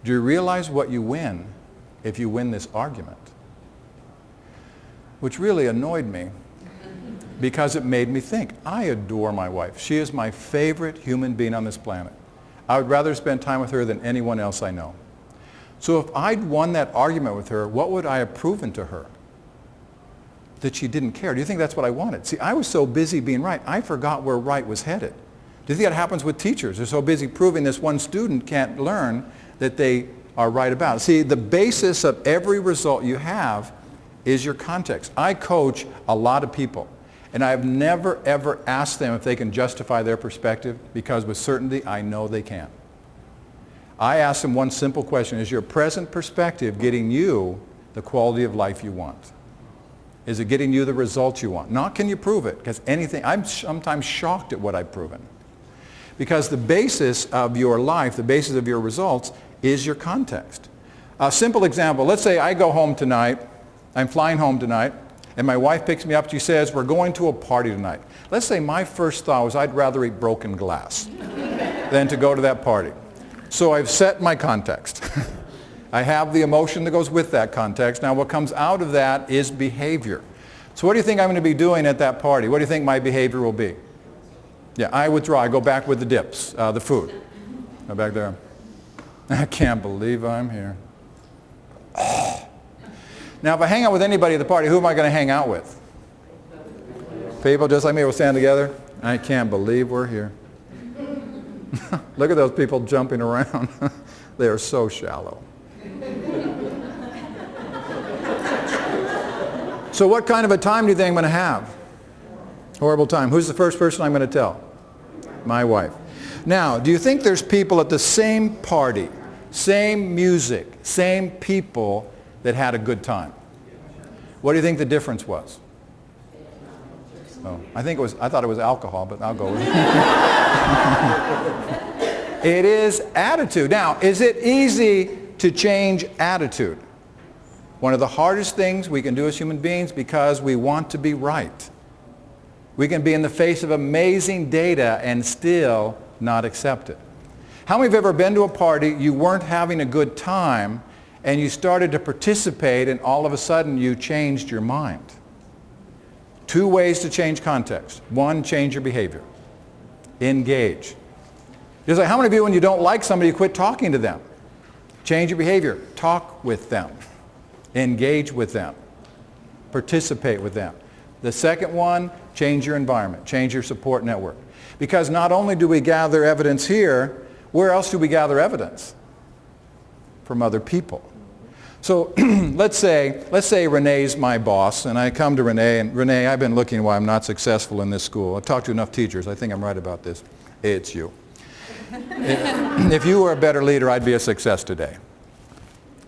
do you realize what you win if you win this argument? Which really annoyed me because it made me think. I adore my wife. She is my favorite human being on this planet. I would rather spend time with her than anyone else I know. So if I'd won that argument with her, what would I have proven to her? That she didn't care. Do you think that's what I wanted? See, I was so busy being right, I forgot where right was headed. Do you think that happens with teachers? They're so busy proving this one student can't learn that they are right about it. See, the basis of every result you have is your context. I coach a lot of people, and I've never, ever asked them if they can justify their perspective, because with certainty, I know they can. I ask them one simple question: is your present perspective getting you the quality of life you want? Is it getting you the results you want? Not can you prove it, because I'm sometimes shocked at what I've proven. Because the basis of your life, the basis of your results, is your context. A simple example, let's say I go home tonight, I'm flying home tonight, and my wife picks me up, she says, we're going to a party tonight. Let's say my first thought was I'd rather eat broken glass than to go to that party. So I've set my context. I have the emotion that goes with that context. Now what comes out of that is behavior. So what do you think I'm going to be doing at that party? What do you think my behavior will be? Yeah, I withdraw. I go back with the dips, the food. Go back there. I can't believe I'm here. Oh. Now if I hang out with anybody at the party, who am I going to hang out with? People just like me will stand together. I can't believe we're here. Look at those people jumping around. They are so shallow. So what kind of a time do you think I'm going to have? Horrible time. Who's the first person I'm going to tell? My wife. Now, do you think there's people at the same party, same music, same people that had a good time? What do you think the difference was? Oh, I thought it was alcohol, but I'll go with it. It is attitude. Now, is it easy to change attitude? One of the hardest things we can do as human beings, because we want to be right. We can be in the face of amazing data and still not accept it. How many of you have ever been to a party, you weren't having a good time, and you started to participate, and all of a sudden you changed your mind? Two ways to change context. One, change your behavior. Engage. Just like how many of you, when you don't like somebody, you quit talking to them? Change your behavior. Talk with them. Engage with them. Participate with them. The second one, change your environment. Change your support network. Because not only do we gather evidence here, where else do we gather evidence? From other people. So let's say Renee's my boss, and I come to Renee, and Renee, I've been looking why I'm not successful in this school. I've talked to enough teachers. I think I'm right about this. It's you. If you were a better leader, I'd be a success today.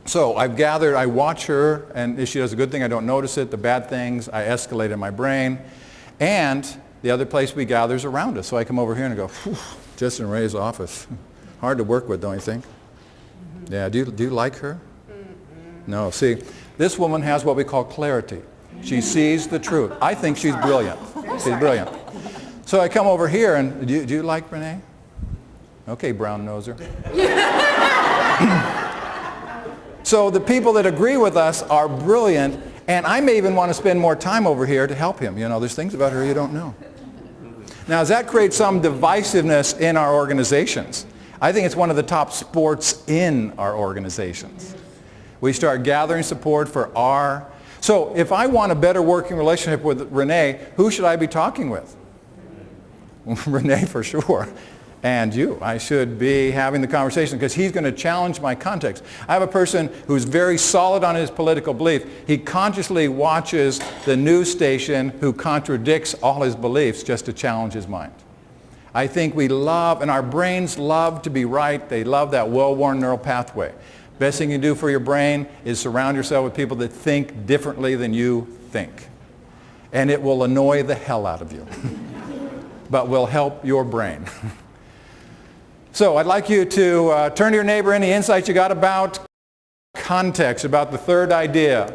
So I watch her, and if she does a good thing, I don't notice it. The bad things, I escalate in my brain. And the other place we gather is around us. So I come over here and I go, just in Renee's office. Hard to work with, don't you think? Yeah, do you like her? No, see, this woman has what we call clarity. She sees the truth. I think she's brilliant. She's brilliant. So I come over here, and do you like Renee? Okay, brown noser. So the people that agree with us are brilliant, and I may even want to spend more time over here to help him. You know, there's things about her you don't know. Now, does that create some divisiveness in our organizations? I think it's one of the top sports in our organizations. We start gathering support for our... So if I want a better working relationship with Renee, who should I be talking with? Renee, for sure. And you. I should be having the conversation because he's going to challenge my context. I have a person who's very solid on his political belief. He consciously watches the news station who contradicts all his beliefs just to challenge his mind. I think we love, and our brains love to be right. They love that well-worn neural pathway. Best thing you can do for your brain is surround yourself with people that think differently than you think. And it will annoy the hell out of you. But will help your brain. So I'd like you to turn to your neighbor any insights you got about context, about the third idea.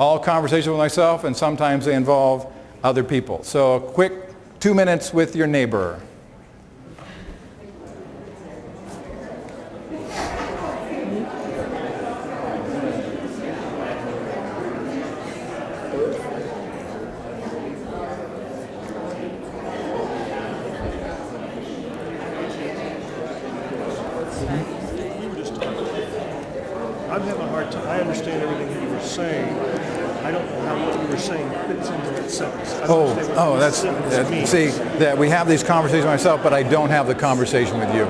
all conversations with myself, and sometimes they involve other people. So a quick 2 minutes with your neighbor. I'm having a hard time. I understand everything that you were saying. I don't know how what you were saying fits into that sentence. I don't understand what this sentence means. See, that we have these conversations myself, but I don't have the conversation with you.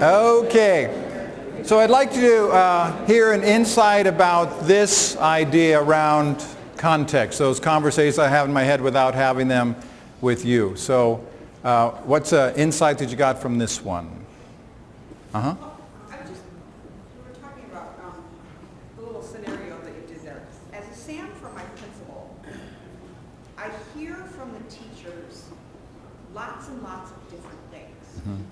Okay, so I'd like to hear an insight about this idea around context, those conversations I have in my head without having them with you. So what's an insight that you got from this one? Uh-huh. You were talking about the little scenario that you did there. As a SAM for my principal, I hear from the teachers lots and lots of different things. Mm-hmm.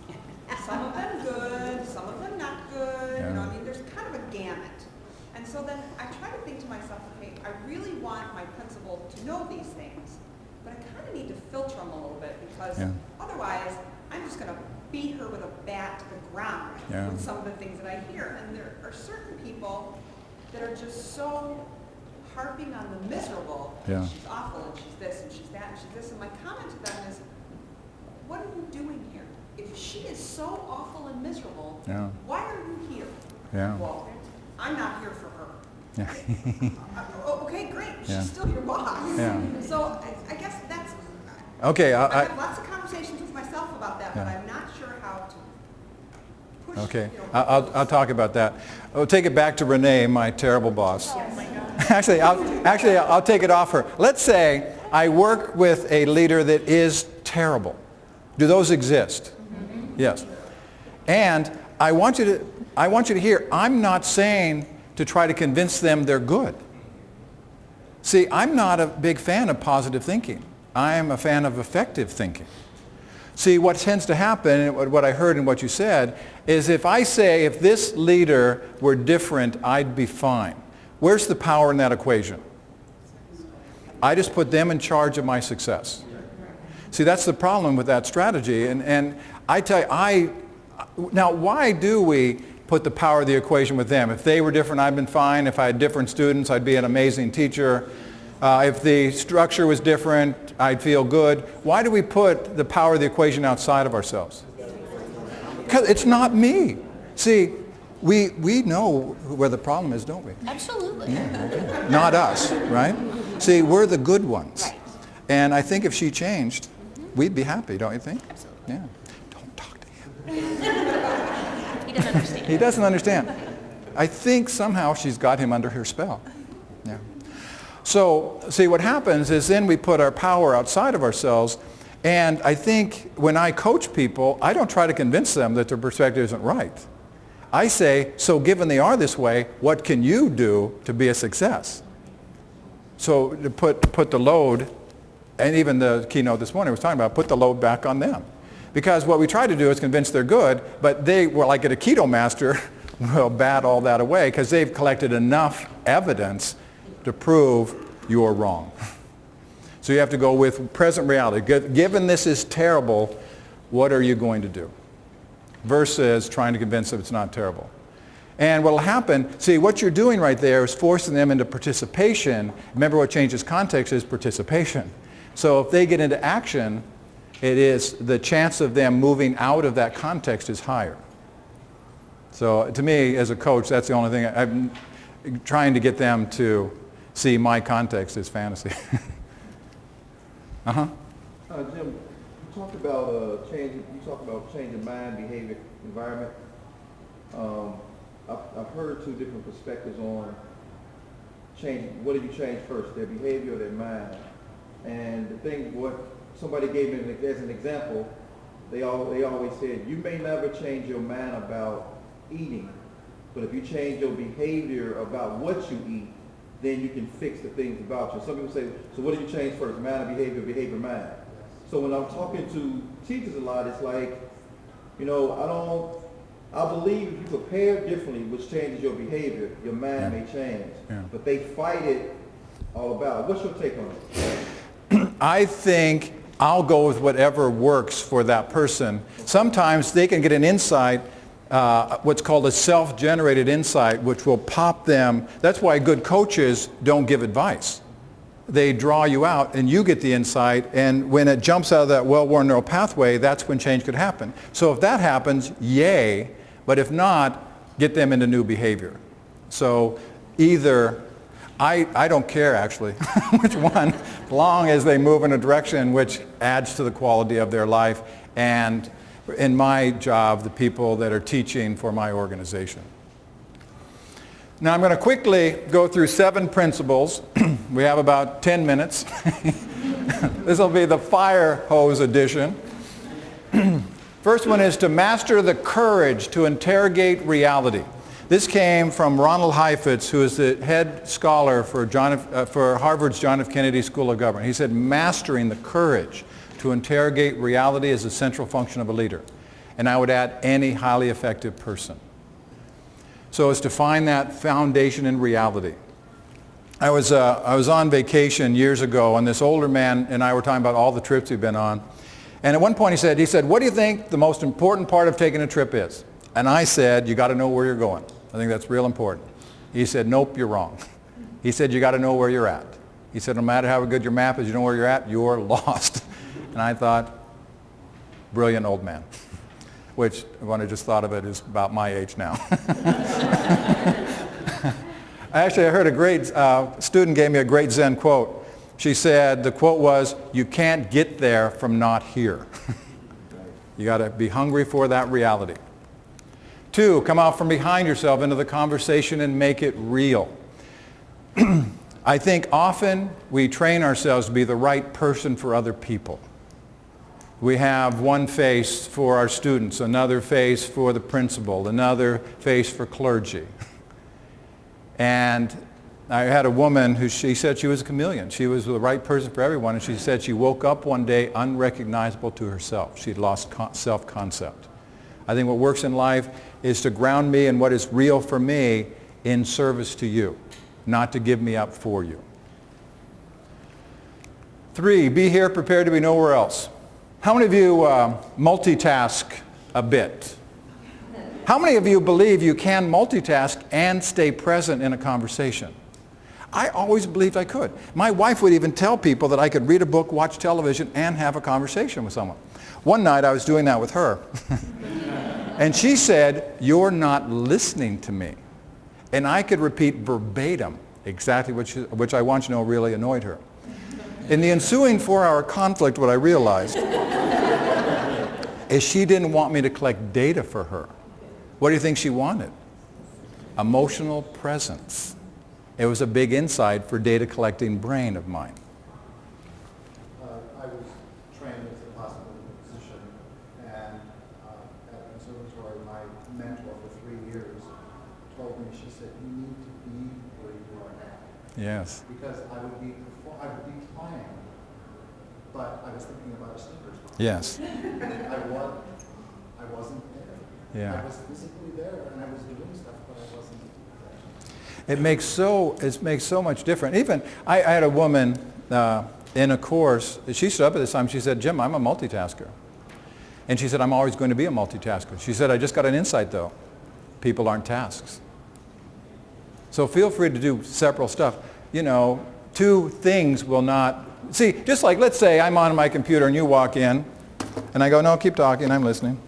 Some of them good, some of them not good. Yeah. You know, I mean, there's kind of a gamut. And so then I try to think to myself, okay, I really want my principal to know these things, but I kind of need to filter them a little bit because otherwise I'm just going to beat her with a bat to the ground with some of the things that I hear. And there are certain people that are just so harping on the miserable. Yeah. She's awful, and she's this, and she's that, and she's this. And my comment to them is, what are you doing here? If she is so awful and miserable, why are you here? Yeah. Well, I'm not here for her. Yeah. Okay, great. She's still your boss. Yeah. So I guess that's. Okay. I have lots of conversations with myself about that, but I'm not sure how to push. Okay, You know, I'll talk about that. I'll take it back to Renee, my terrible boss. Actually, I'll take it off her. Let's say I work with a leader that is terrible. Do those exist? Mm-hmm. Yes. And I want you to hear, I'm not saying to try to convince them they're good. See, I'm not a big fan of positive thinking. I'm a fan of effective thinking. See, what tends to happen, and what I heard in what you said, is if I say if this leader were different, I'd be fine. Where's the power in that equation? I just put them in charge of my success. See, that's the problem with that strategy. And I tell you, now why do we put the power of the equation with them? If they were different, I'd been fine. If I had different students, I'd be an amazing teacher. If the structure was different, I'd feel good. Why do we put the power of the equation outside of ourselves? Because it's not me. See, we know where the problem is, don't we? Absolutely. Yeah, not us, right? See, we're the good ones. Right. And I think if she changed, we'd be happy, don't you think? Absolutely. Yeah. Don't talk to him. He doesn't understand. He doesn't understand. I think somehow she's got him under her spell. Yeah. So, see, what happens is then we put our power outside of ourselves, and I think when I coach people, I don't try to convince them that their perspective isn't right. I say, so given they are this way, what can you do to be a success? So to put the load, and even the keynote this morning was talking about, put the load back on them. Because what we try to do is convince they're good, but they were like at a keto master, will bat all that away because they've collected enough evidence to prove you're wrong. So you have to go with present reality. Given this is terrible, what are you going to do? Versus trying to convince them it's not terrible. And what will happen, see, what you're doing right there is forcing them into participation. Remember, what changes context is participation. So if they get into action, the chance of them moving out of that context is higher. So to me, as a coach, that's the only thing. I'm trying to get them to see my context as fantasy. Jim, you talked about changing mind, behavior, environment. I've heard two different perspectives on changing. What do you change first, their behavior or their mind? And the thing, what somebody gave me as an example, they always said, you may never change your mind about eating, but if you change your behavior about what you eat, then you can fix the things about you. Some people say, so what do you change first, mind or behavior, behavior, mind? So when I'm talking to teachers a lot, it's like, I believe if you prepare differently, which changes your behavior, your mind may change. Yeah. But they fight it all about. What's your take on it? I think I'll go with whatever works for that person. Sometimes they can get an insight, what's called a self-generated insight, which will pop them. That's why good coaches don't give advice. They draw you out and you get the insight, and when it jumps out of that well-worn neural pathway, that's when change could happen. So if that happens, yay, but if not, get them into new behavior. So either, I don't care actually which one, as long as they move in a direction which adds to the quality of their life and, in my job, the people that are teaching for my organization. Now I'm going to quickly go through 7 principles. We have about 10 minutes. This will be the fire hose edition. First one is to master the courage to interrogate reality. This came from Ronald Heifetz, who is the head scholar for Harvard's John F. Kennedy School of Government. He said, mastering the courage to interrogate reality is a central function of a leader. And I would add any highly effective person. So it's to find that foundation in reality. I was on vacation years ago, and this older man and I were talking about all the trips we've been on. And at one point he said, what do you think the most important part of taking a trip is? And I said, you got to know where you're going. I think that's real important. He said, nope, you're wrong. He said, you got to know where you're at. He said, no matter how good your map is, you know where you're at, you're lost. And I thought, brilliant old man. Which, when I just thought of it, is about my age now. Actually, I heard a great student gave me a great Zen quote. She said, the quote was, you can't get there from not here. You got to be hungry for that reality. 2, come out from behind yourself into the conversation and make it real. I think often we train ourselves to be the right person for other people. We have one face for our students, another face for the principal, another face for clergy. And I had a woman who she said she was a chameleon. She was the right person for everyone, and she said she woke up one day unrecognizable to herself. She'd lost self-concept. I think what works in life is to ground me in what is real for me in service to you, not to give me up for you. 3, be here prepared to be nowhere else. How many of you multitask a bit? How many of you believe you can multitask and stay present in a conversation? I always believed I could. My wife would even tell people that I could read a book, watch television, and have a conversation with someone. One night I was doing that with her. And she said, you're not listening to me. And I could repeat verbatim exactly which I want you to know really annoyed her. In the ensuing 4-hour conflict, what I realized is she didn't want me to collect data for her. What do you think she wanted? Emotional presence. It was a big insight for data collecting brain of mine. I was trained as a hospital physician, and at an observatory, my mentor for 3 years told me, she said, you need to be where you are now. Yes. Because I would be playing, but I was thinking about a sneakers box. Yes. I wasn't there. Yeah. I was physically there, and I was doing stuff, but I wasn't there. It makes so much difference. Even I had a woman in a course. She stood up at this time. She said, Jim, I'm a multitasker. And she said, I'm always going to be a multitasker. She said, I just got an insight though. People aren't tasks. So feel free to do several stuff. You know, 2 things will not. See, just like let's say I'm on my computer and you walk in And I go, no, keep talking, I'm listening.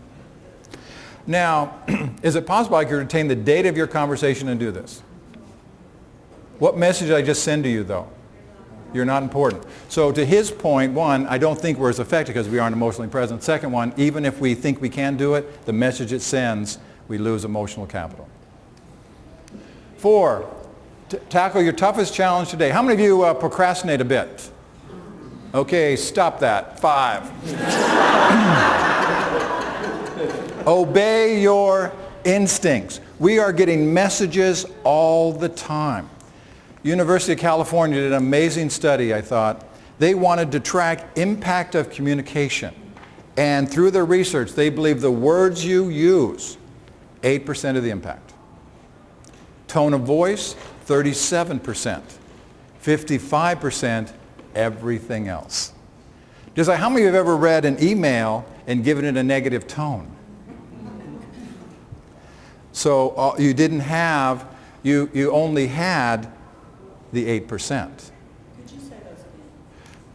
Now, is it possible I could retain the date of your conversation and do this? What message did I just send to you, though? You're not important. So to his point, one, I don't think we're as effective because we aren't emotionally present. Second one, even if we think we can do it, the message it sends, we lose emotional capital. 4, tackle your toughest challenge today. How many of you procrastinate a bit? Okay, stop that. 5. Obey your instincts. We are getting messages all the time. University of California did an amazing study, I thought. They wanted to track impact of communication. And through their research, they believe the words you use, 8% of the impact. Tone of voice, 37%. 55%, everything else. Just like how many of you have ever read an email and given it a negative tone? So you didn't have, you only had the 8%. Could you say those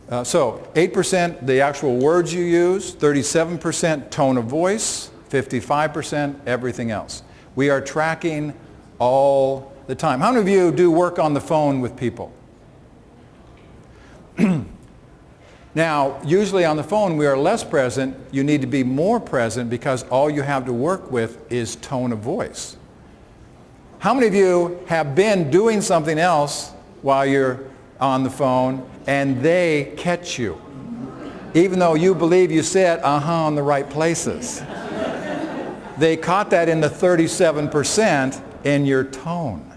again? So 8% the actual words you use, 37% tone of voice, 55% everything else. We are tracking all the time. How many of you do work on the phone with people? Now, usually on the phone we are less present. You need to be more present because all you have to work with is tone of voice. How many of you have been doing something else while you're on the phone and they catch you, even though you believe you said on the right places? They caught that in the 37% in your tone.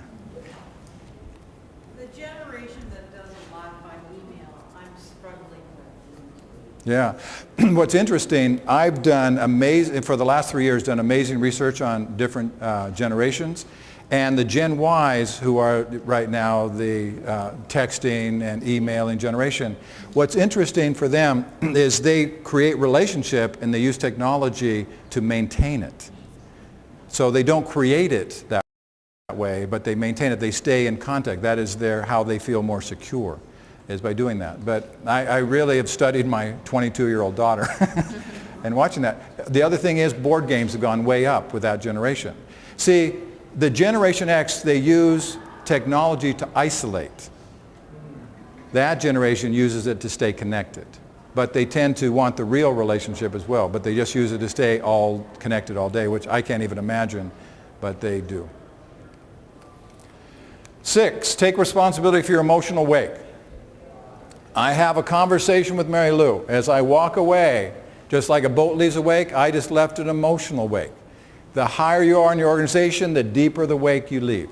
The generation that does a lot by email, I'm struggling with. Yeah. What's interesting, I've done for the last 3 years, done amazing research on different generations. And the Gen Ys, who are right now the texting and emailing generation, what's interesting for them is they create relationship and they use technology to maintain it. So they don't create it that way, but they maintain it. They stay in contact. That is how they feel more secure, is by doing that. But I really have studied my 22-year-old daughter and watching that. The other thing is board games have gone way up with that generation. See, the Generation X, they use technology to isolate. That generation uses it to stay connected. But they tend to want the real relationship as well, but they just use it to stay all connected all day, which I can't even imagine, but they do. 6, take responsibility for your emotional wake. I have a conversation with Mary Lou. As I walk away, just like a boat leaves a wake, I just left an emotional wake. The higher you are in your organization, the deeper the wake you leave.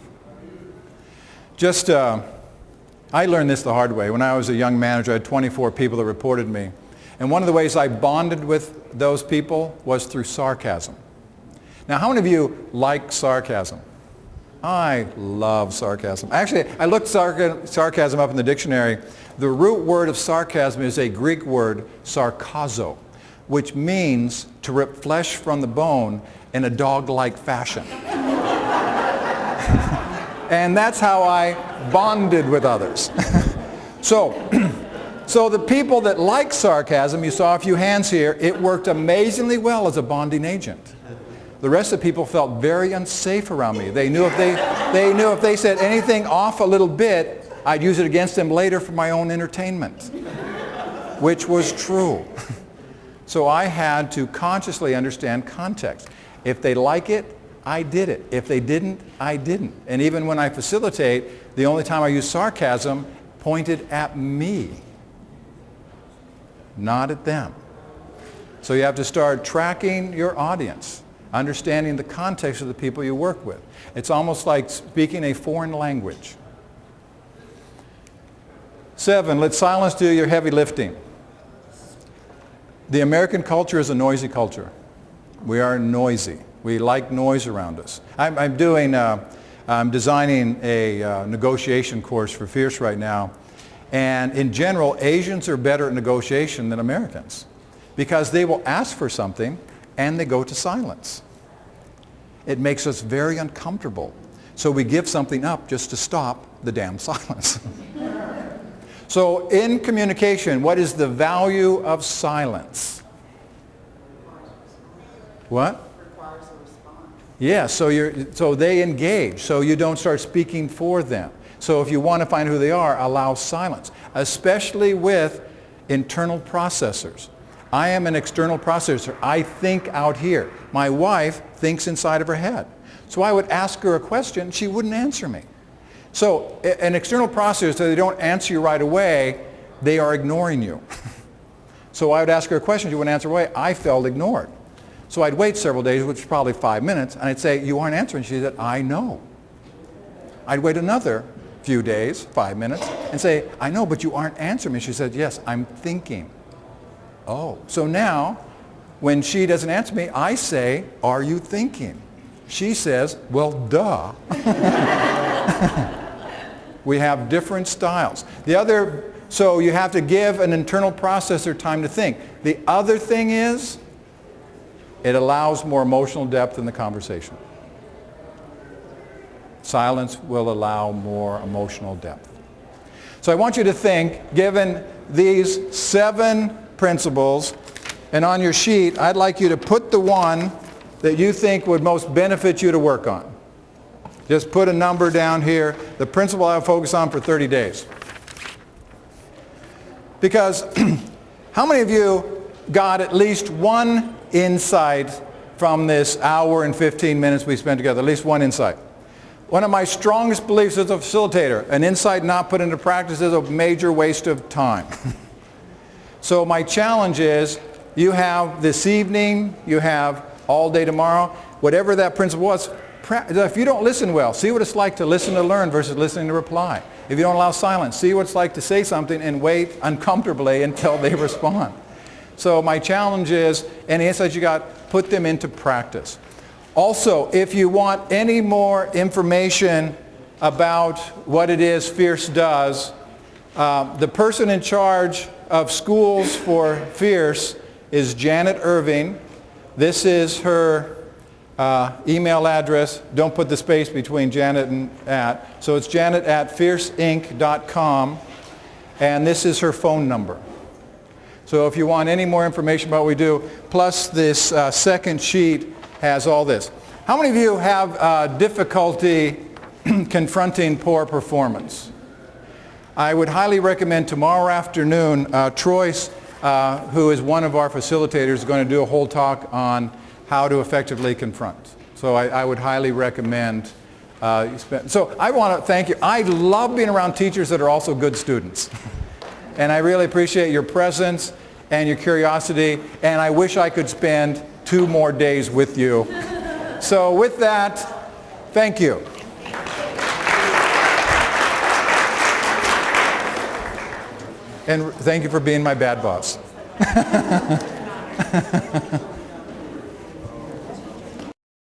I learned this the hard way. When I was a young manager, I had 24 people that reported me. And one of the ways I bonded with those people was through sarcasm. Now, how many of you like sarcasm? I love sarcasm. Actually, I looked sarcasm up in the dictionary. The root word of sarcasm is a Greek word, sarkazo, which means to rip flesh from the bone in a dog-like fashion. And that's how I bonded with others. So the people that like sarcasm, you saw a few hands here, it worked amazingly well as a bonding agent. The rest of the people felt very unsafe around me. They knew if they said anything off a little bit, I'd use it against them later for my own entertainment, which was true. So I had to consciously understand context. If they like it, I did it. If they didn't, I didn't. And even when I facilitate, the only time I use sarcasm pointed at me, not at them. So you have to start tracking your audience, understanding the context of the people you work with. It's almost like speaking a foreign language. 7, let silence do your heavy lifting. The American culture is a noisy culture. We are noisy. We like noise around us. I'm designing a negotiation course for Fierce right now. And in general, Asians are better at negotiation than Americans because they will ask for something and they go to silence. It makes us very uncomfortable. So we give something up just to stop the damn silence. So in communication, what is the value of silence? What? Requires a response. Yeah, so they engage, so you don't start speaking for them. So if you want to find who they are, allow silence, especially with internal processors. I am an external processor. I think out here. My wife thinks inside of her head. So I would ask her a question, she wouldn't answer me. So an external processor, so they don't answer you right away, they are ignoring you. So I would ask her a question, she wouldn't answer away. I felt ignored. So I'd wait several days, which was probably 5 minutes, and I'd say, you aren't answering. She said, I know. I'd wait another few days, 5 minutes, and say, I know, but you aren't answering me. She said, yes, I'm thinking. Oh, so now, when she doesn't answer me, I say, are you thinking? She says, well, duh. We have different styles. So you have to give an internal processor time to think. The other thing is, it allows more emotional depth in the conversation. Silence will allow more emotional depth. So I want you to think, given these 7 principles, and on your sheet, I'd like you to put the one that you think would most benefit you to work on. Just put a number down here, the principle I'll focus on for 30 days. Because how many of you got at least one insight from this hour and 15 minutes we spent together? At least one insight. One of my strongest beliefs as a facilitator, an insight not put into practice is a major waste of time. So my challenge is, you have this evening, you have all day tomorrow, whatever that principle was. If you don't listen well, see what it's like to listen to learn versus listening to reply. If you don't allow silence, see what it's like to say something and wait uncomfortably until they respond. So my challenge is, any insights you got, put them into practice. Also, if you want any more information about what it is Fierce does, the person in charge of schools for Fierce is Janet Irving. This is her email address. Don't put the space between Janet and at. So it's janet@fierceinc.com, and this is her phone number. So if you want any more information about what we do, plus this second sheet has all this. How many of you have difficulty confronting poor performance? I would highly recommend tomorrow afternoon, Troyce, who is one of our facilitators, is going to do a whole talk on how to effectively confront. So I would highly recommend so I want to thank you. I love being around teachers that are also good students. And I really appreciate your presence and your curiosity, and I wish I could spend 2 more days with you. So with that, thank you. And thank you for being my bad boss.